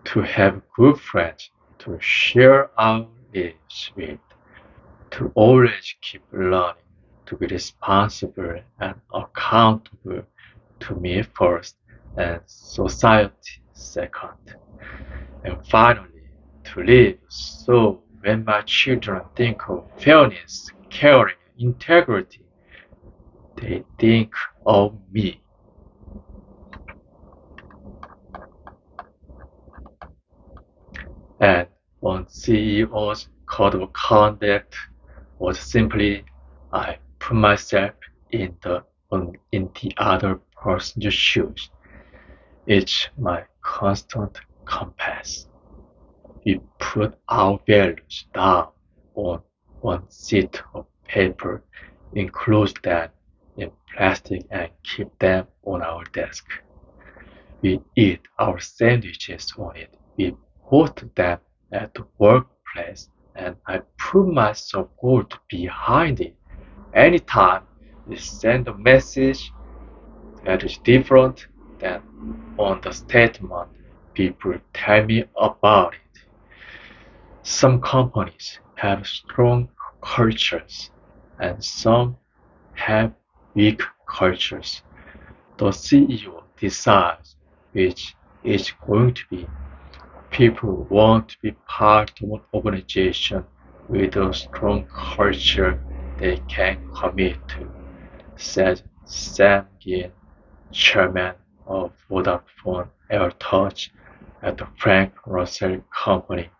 To have good friends to share our lives with. To always keep learning, to be responsible and accountable to me first and society second. And finally, to live so when my children think of fairness, caring, integrity, they think of me. And one CEO's code of conduct was simply I put myself in the other person's shoes. It's my constant compass. We put our values down on one sheet of paper, enclose them in plastic and keep them on our desk. We eat our sandwiches on it. We post them at the workplace, and I put my support behind it. Anytime we send a message that is different than on the statement, people tell me about it. Some companies have strong cultures and some have weak cultures. The CEO decides which is going to be People want to be part of an organization with a strong culture they can commit to, said Sam Ginn, chairman of Vodafone AirTouch at the Frank Russell Company.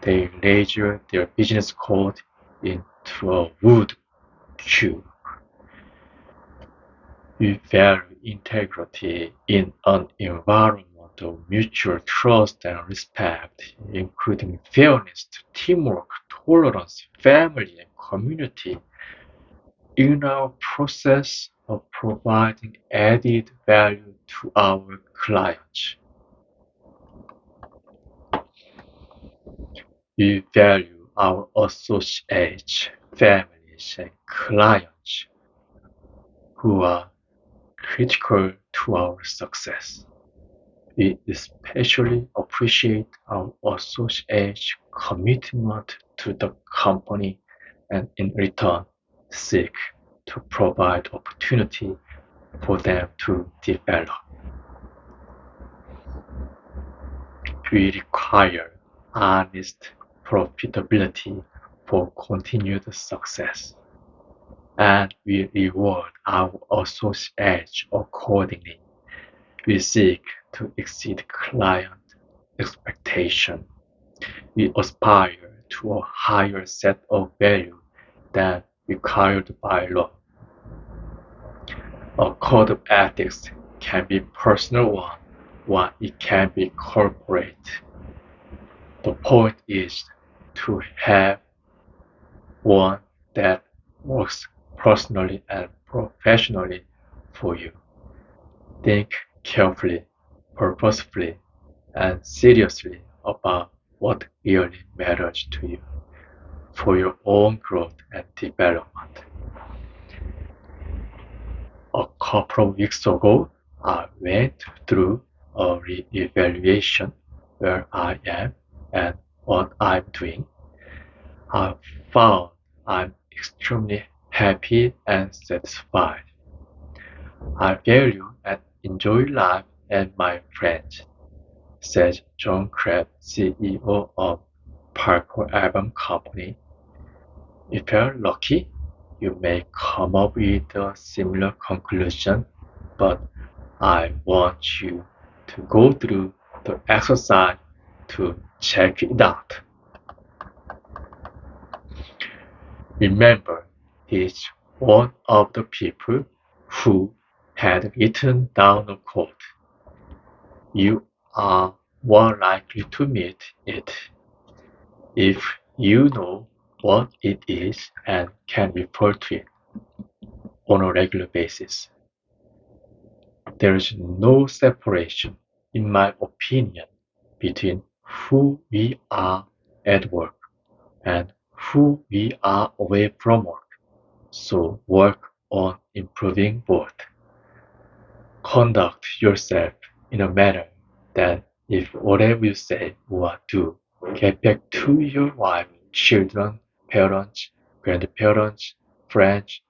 They ledger their business code into a wood cube. We value integrity in an environment of mutual trust and respect, including fairness, teamwork, tolerance, family, and community. In our process of providing added value to our clients, we value our associates, families, and clients who are critical to our success. We especially appreciate our associates' commitment to the company and in return seek to provide opportunity for them to develop. We require honest profitability for continued success, and we reward our associates accordingly. We seek to exceed client expectation. We aspire to a higher set of value than required by law. A code of ethics can be personal one, or it can be corporate. The point is to have one that works personally and professionally for you. Think carefully, purposefully, and seriously about what really matters to you for your own growth and development. A couple of weeks ago, I went through a re-evaluation where I am and what I'm doing. I found I'm extremely happy and satisfied. I value and enjoy life and my friends, says John Crabb, CEO of Parker Album Company. If you're lucky, you may come up with a similar conclusion, but I want you to go through the exercise to check it out. Remember, he's one of the people who had written down a quote. You are more likely to meet it if you know what it is and can refer to it on a regular basis. There is no separation, in my opinion, between who we are at work and who we are away from work. So work on improving both. Conduct yourself in a manner that if whatever you say or do get back to your wife, children, parents, grandparents, friends,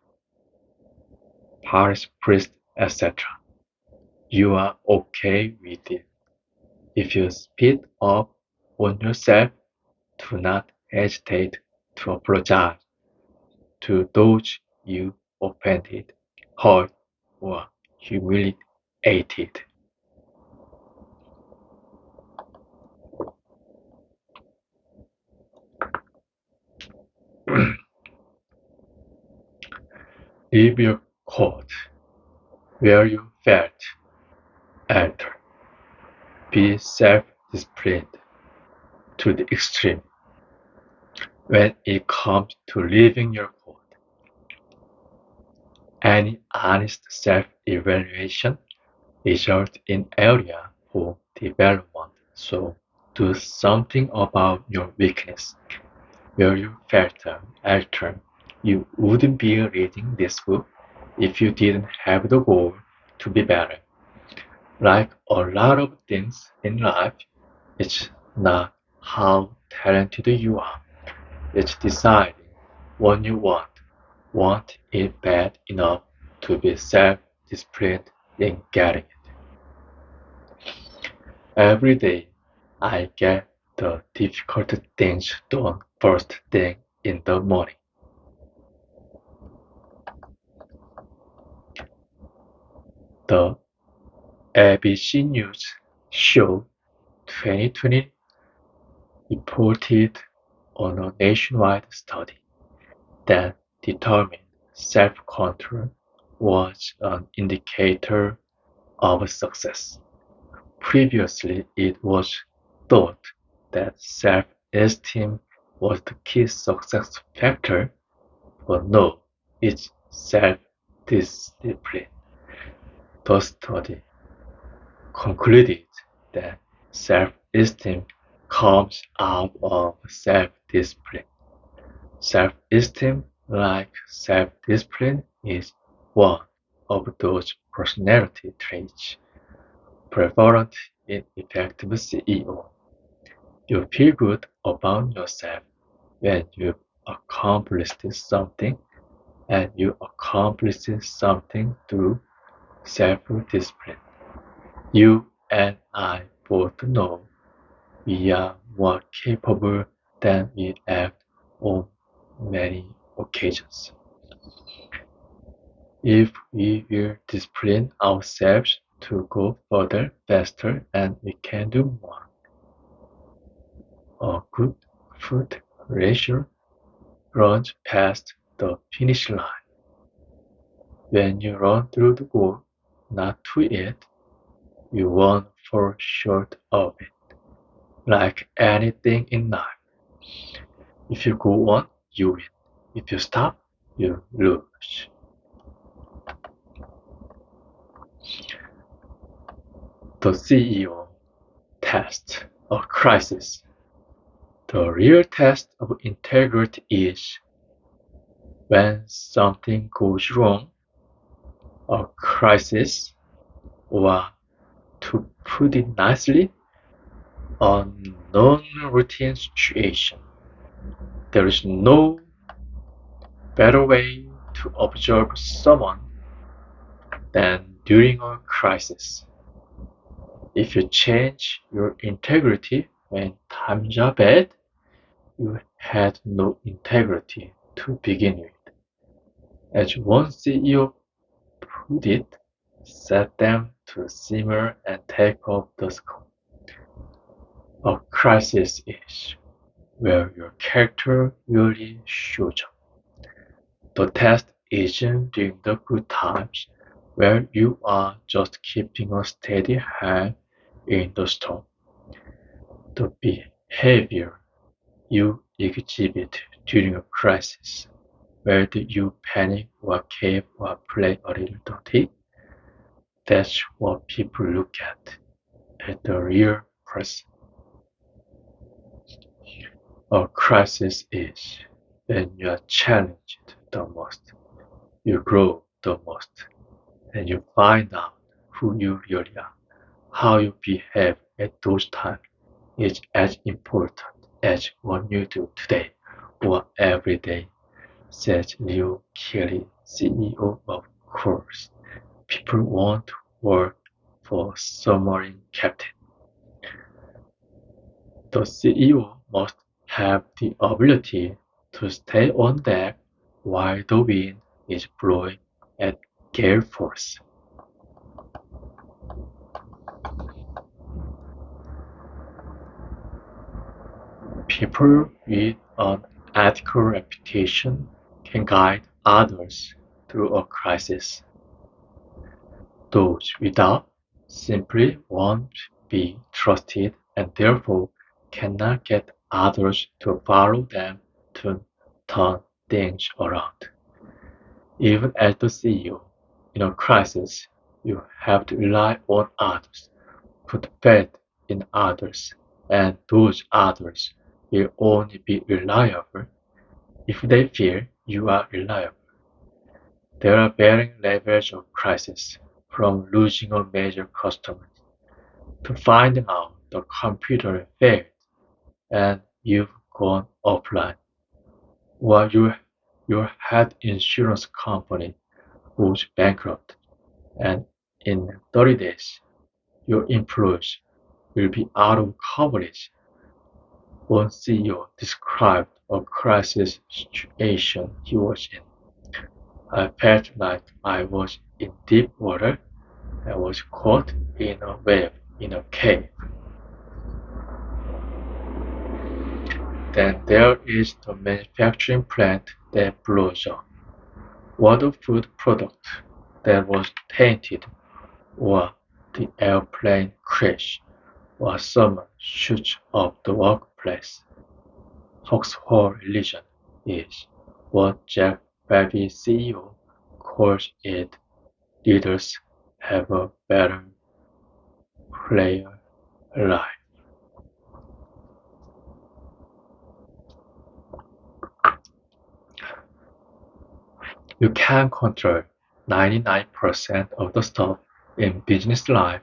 parish priest, etc., you are okay with it. If you speed up on yourself, do not hesitate to apologize to those you offended, hurt, or humiliated. Leave your coat where you felt enter. Be self-disciplined to the extreme when it comes to leaving your coat. Any honest self-evaluation results in area for development, so do something about your weakness. Where you felt alter, you wouldn't be reading this book if you didn't have the goal to be better. Like a lot of things in life, it's not how talented you are, it's deciding what you want. Want it bad enough to be self-disciplined in getting it. Every day, I get the difficult things done first thing in the morning. The ABC News show 2020 reported on a nationwide study that determined self-control was an indicator of success. Previously, it was thought that self-esteem was the key success factor, but no, it's self-discipline. The study concluded that self-esteem comes out of self-discipline. Self-esteem, like self-discipline, is one of those personality traits prevalent in effective CEO. You feel good about yourself when you've accomplished something, and you accomplish something through self-discipline. You and I both know we are more capable than we act on many occasions. If we will discipline ourselves to go further, faster, and we can do more. A good foot racer runs past the finish line. When you run through the goal, not to it, you won't fall short of it. Like anything in life, if you go on, you win. If you stop, you lose. The CEO test a crisis. The real test of integrity is when something goes wrong, a crisis, or to put it nicely, a non-routine situation. There is no better way to observe someone than during a crisis. If you change your integrity when times are bad, you had no integrity to begin with. As one CEO put it, set them to simmer and take off the scope. A crisis is where your character really shows up. The test isn't during the good times, where you are just keeping a steady hand in the storm. The behavior you exhibit during a crisis, whether you panic or cave or play a little dirty, that's what people look at the real person. A crisis is when you are challenged the most, you grow the most, and you find out who you really are. How you behave at those times is as important as what you do today or every day, says Leo Kelly, CEO of Coors. People want to work for submarine captain. The CEO must have the ability to stay on deck while the wind is blowing at gale force. People with an ethical reputation can guide others through a crisis. Those without simply won't be trusted and therefore cannot get others to follow them to turn things around. Even as the CEO, in a crisis, you have to rely on others, put faith in others, and those others will only be reliable if they feel you are reliable. There are varying levels of crisis, from losing a major customer to finding out the computer failed and you've gone offline, or your health insurance company goes bankrupt, and in 30 days your employees will be out of coverage. One CEO described a crisis situation he was in. I felt like I was in deep water. I was caught in a wave in a cave. Then there is the manufacturing plant that blows up. What a food product that was tainted, or the airplane crash, or someone shoots up the workplace. Foxhole religion is what Jack Baby CEO calls it. Leaders have a better player life. You can control 99% of the stuff in business life.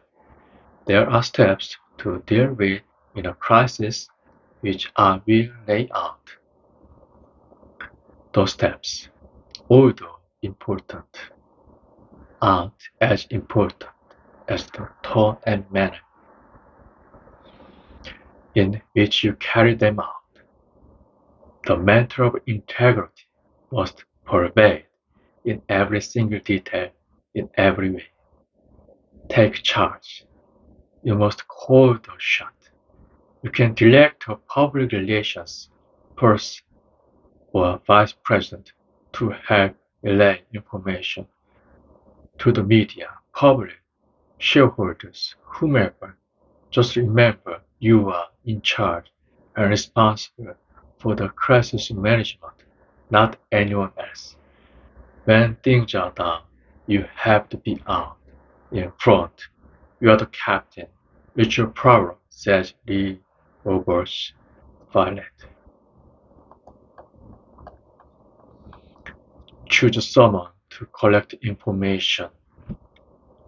There are steps to deal with in a crisis which I will lay out. Those steps, although important, aren't as important as the tone and manner in which you carry them out. The mantra of integrity must pervade in every single detail, in every way. Take charge. You must call the shot. You can direct a public relations person or vice president to help relay information to the media, public, shareholders, whomever. Just remember you are in charge and responsible for the crisis management, not anyone else. When things are down, you have to be out in front. You are the captain. It's your problem, says Lee Roberts Violet. Choose someone to collect information.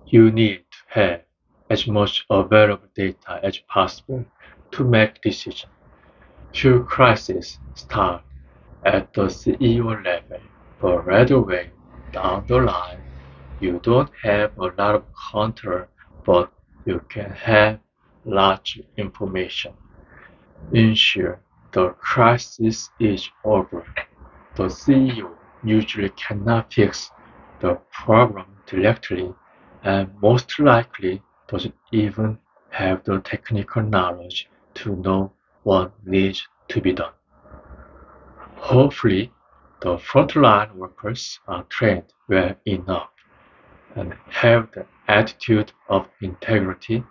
You need to have as much available data as possible to make decisions. Few crises start at the CEO level, but right away down the line, you don't have a lot of control, but you can have large information. Ensure the crisis is over. The CEO usually cannot fix the problem directly and most likely doesn't even have the technical knowledge to know what needs to be done. Hopefully, the frontline workers are trained well enough and have the attitude of integrity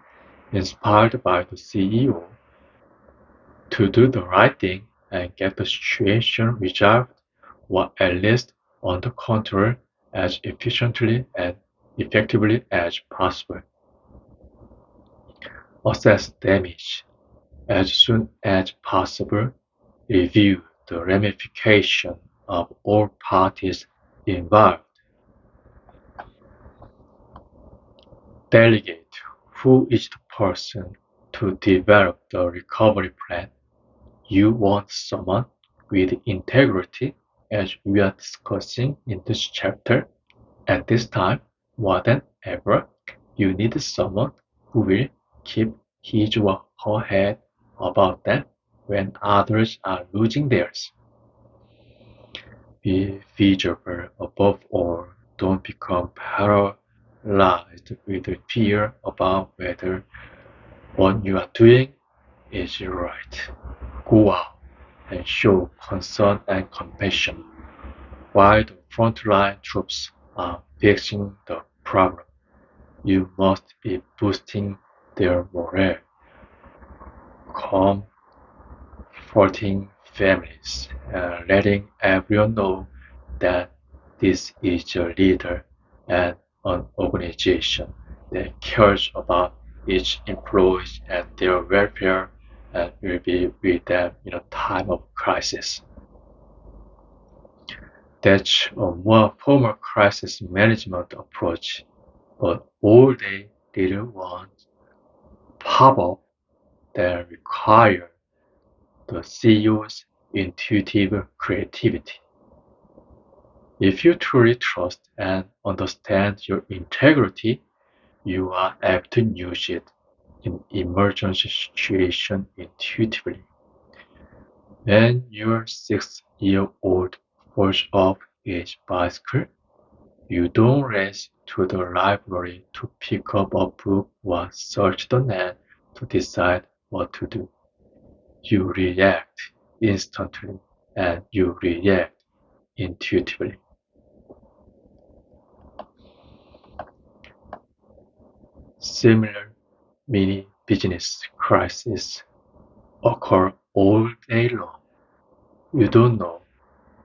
inspired by the CEO to do the right thing and get the situation resolved or at least under control as efficiently and effectively as possible. Assess damage as soon as possible. Review the ramifications of all parties involved. Delegate who is the person to develop the recovery plan. You want someone with integrity, as we are discussing in this chapter. At this time, more than ever, you need someone who will keep his or her head about them when others are losing theirs. Be vigilant above all. Don't become paralyzed with fear about whether what you are doing is right. Go out and show concern and compassion while the frontline troops are fixing the problem. You must be boosting their morale, comforting families, and letting everyone know that this is a leader and an organization that cares about its employees and their welfare and will be with them in a time of crisis. That's a more formal crisis management approach, but all they little ones pop up that require the CEO's intuitive creativity. If you truly trust and understand your integrity, you are apt to use it. in emergency situation intuitively. When your 6-year-old falls off his bicycle, you don't race to the library to pick up a book or search the net to decide what to do. You react instantly and you react intuitively. Similar mini business crises occur all day long. You don't know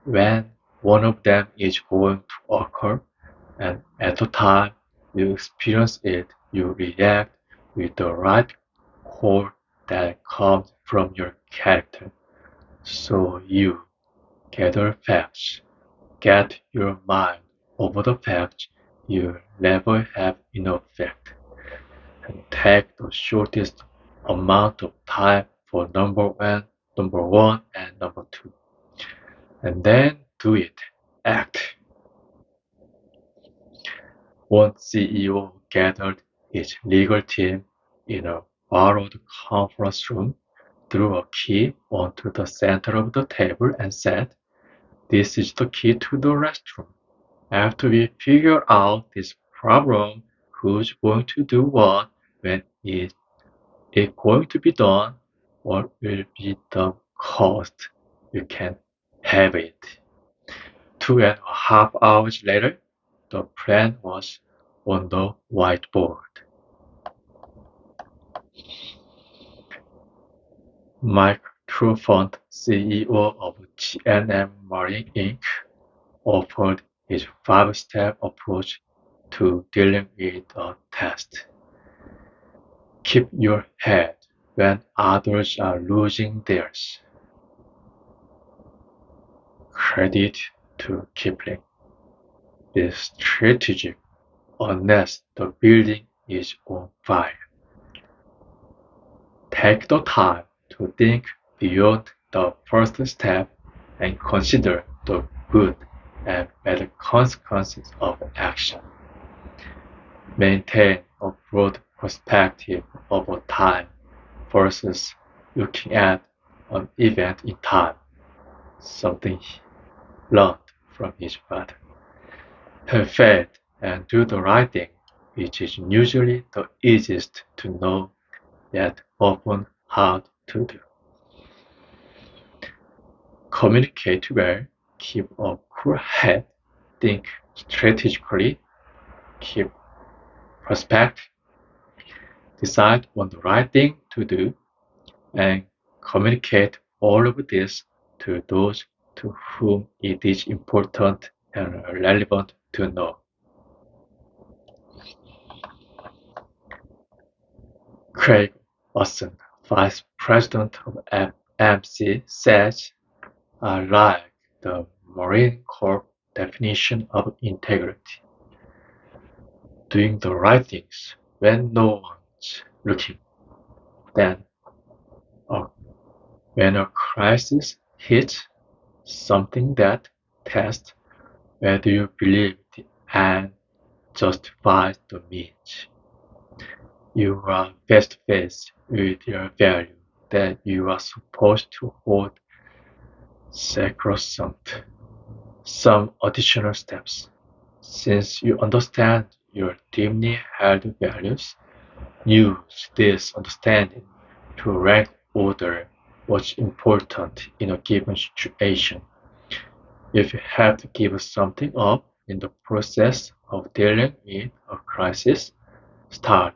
when one of them is going to occur, and at the time you experience it, you react with the right core that comes from your character. So you gather facts, get your mind over the facts you never have enough fact, and take the shortest amount of time for number one and number two, and then do it. Act. One CEO gathered his legal team in a borrowed conference room, threw a key onto the center of the table and said, "This is the key to the restroom. After we figure out this problem, who's going to do what, when is it going to be done, what will be the cost? You can have it." 2.5 hours later, the plan was on the whiteboard. Mike Trufant, CEO of G&M Marine Inc., offered his 5-step approach to dealing with a test. Keep your head when others are losing theirs. Credit to Kipling. Be strategic unless the building is on fire. Take the time to think beyond the first step and consider the good and bad consequences of action. Maintain a broad perspective over time versus looking at an event in time, something he learned from his father. Have faith and do the right thing, which is usually the easiest to know yet often hard to do. Communicate well, keep a cool head, think strategically, keep perspective, decide on the right thing to do, and communicate all of this to those to whom it is important and relevant to know. Craig Watson, Vice President of MC, says, "I like the Marine Corps definition of integrity. Doing the right things when no one's looking. Then, uh, when a crisis hits, something that tests whether you believe the end justifies the means. You are face to face with your value that you are supposed to hold sacrosanct. Some additional steps. Since you understand your deeply held values, use this understanding to rank order what's important in a given situation. If you have to give something up in the process of dealing with a crisis, start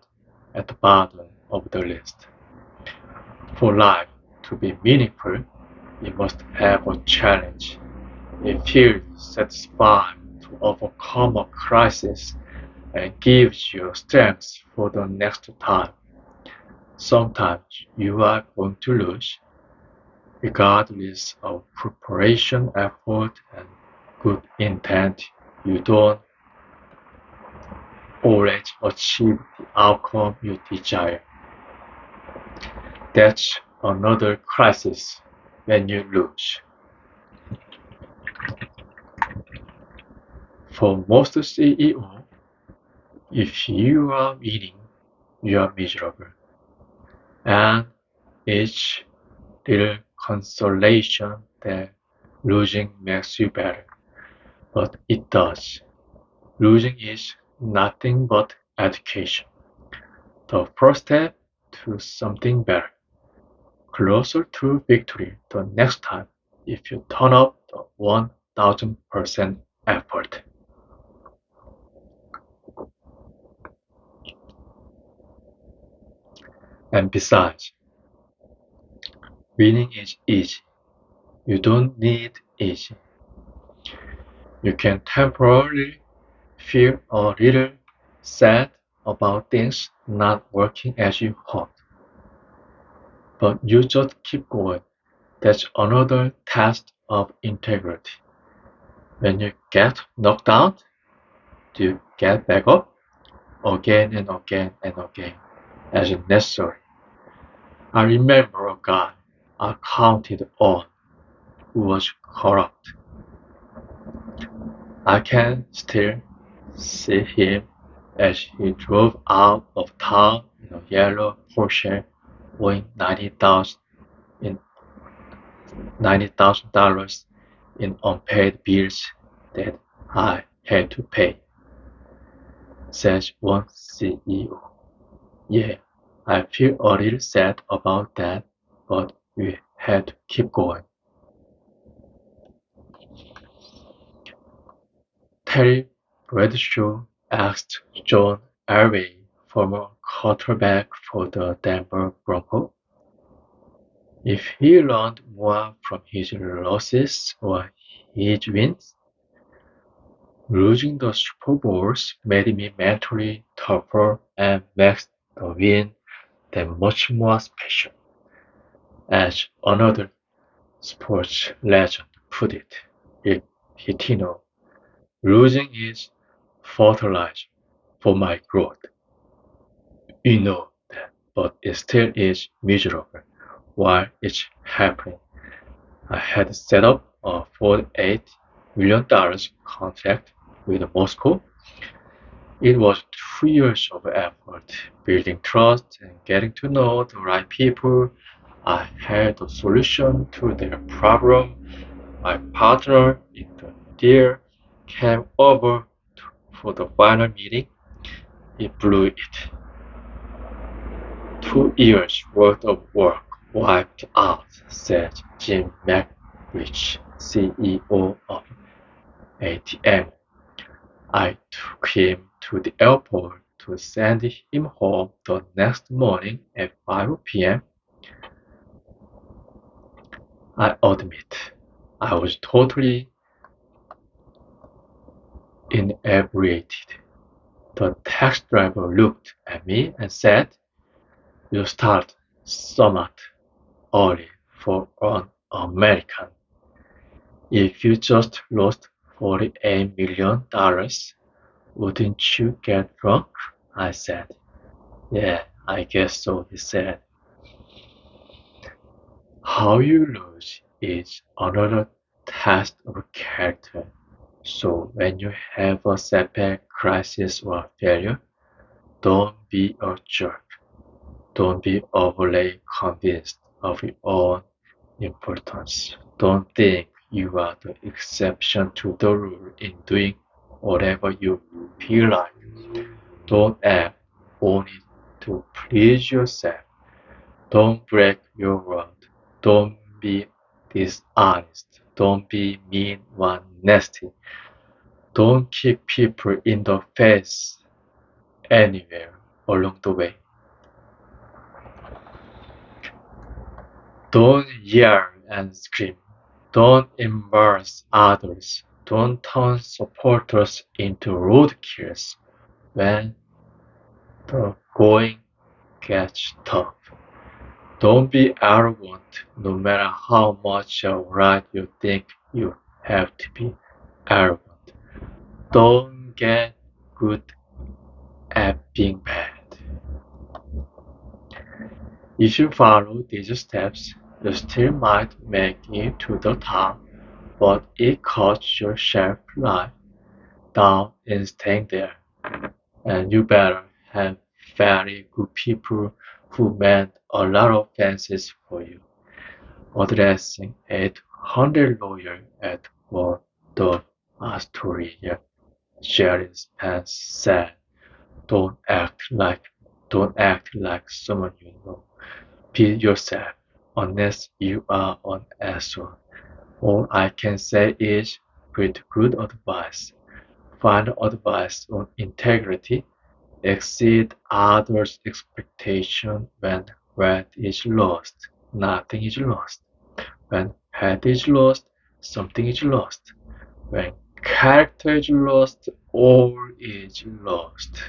at the bottom of the list. For life to be meaningful, it must have a challenge. It feels satisfying to overcome a crisis and gives you strength for the next time. Sometimes you are going to lose, regardless of preparation, effort, and good intent. You don't always achieve the outcome you desire. That's another crisis when you lose. For most CEO, if you are winning, you are miserable. and each little consolation that losing makes you better. But it does. Losing is nothing but education. The first step to something better. Closer to victory the next time if you turn up the 1000% effort. And besides, winning is easy. You don't need easy. You can temporarily feel a little sad about things not working as you hoped. But you just keep going. That's another test of integrity. When you get knocked down, do you get back up again and again and again as necessary? I remember a guy I counted on who was corrupt. I can still see him as he drove out of town in a yellow Porsche owing $90,000 in unpaid bills that I had to pay, says one CEO. Yeah, I feel a little sad about that, but we had to keep going. Terry Bradshaw asked John Elway, former quarterback for the Denver Broncos, if he learned more from his losses or his wins. Losing the Super Bowls made me mentally tougher and makes the win that much more special. As another sports legend put it, Rick Pitino, losing is fertilizer for my growth. You know that, but it still is miserable while it's happening. I had set up a $48 million contract with Moscow. It was 3 years of effort, building trust and getting to know the right people. I had a solution to their problem. My partner in the deal came over for the final meeting. He blew it. 2 years worth of work wiped out, said Jim McRich, CEO of ATM. I took him to the airport to send him home the next morning at 5 p.m. I admit, I was totally inebriated. The taxi driver looked at me and said, "You start somewhat early for an American. If you just lost $48 million, wouldn't you get drunk?" I said. "Yeah, I guess so," he said. How you lose is another test of character. So when you have a setback, crisis, or failure, don't be a jerk. Don't be overly convinced of your own importance. Don't think you are the exception to the rule in doing whatever you feel like. Don't act only to please yourself. Don't break your word. Don't be dishonest. Don't be mean or nasty. Don't kick people in the face anywhere along the way. Don't yell and scream. Don't embarrass others. Don't turn supporters into roadkills when the going gets tough. Don't be arrogant no matter how much right you think you have to be arrogant. Don't get good at being bad. If you follow these steps, you still might make it to the top, but it cuts your shelf life down in staying there. And you better have very good people who made a lot of fences for you, addressing 800 lawyers at war. The Astoria Sheriff Spence said, don't act like someone you know. Be yourself, unless you are an asshole. All I can say is, with good advice, find advice on integrity, exceed others' expectation when wealth is lost. Nothing is lost. When health is lost, something is lost. When character is lost, all is lost.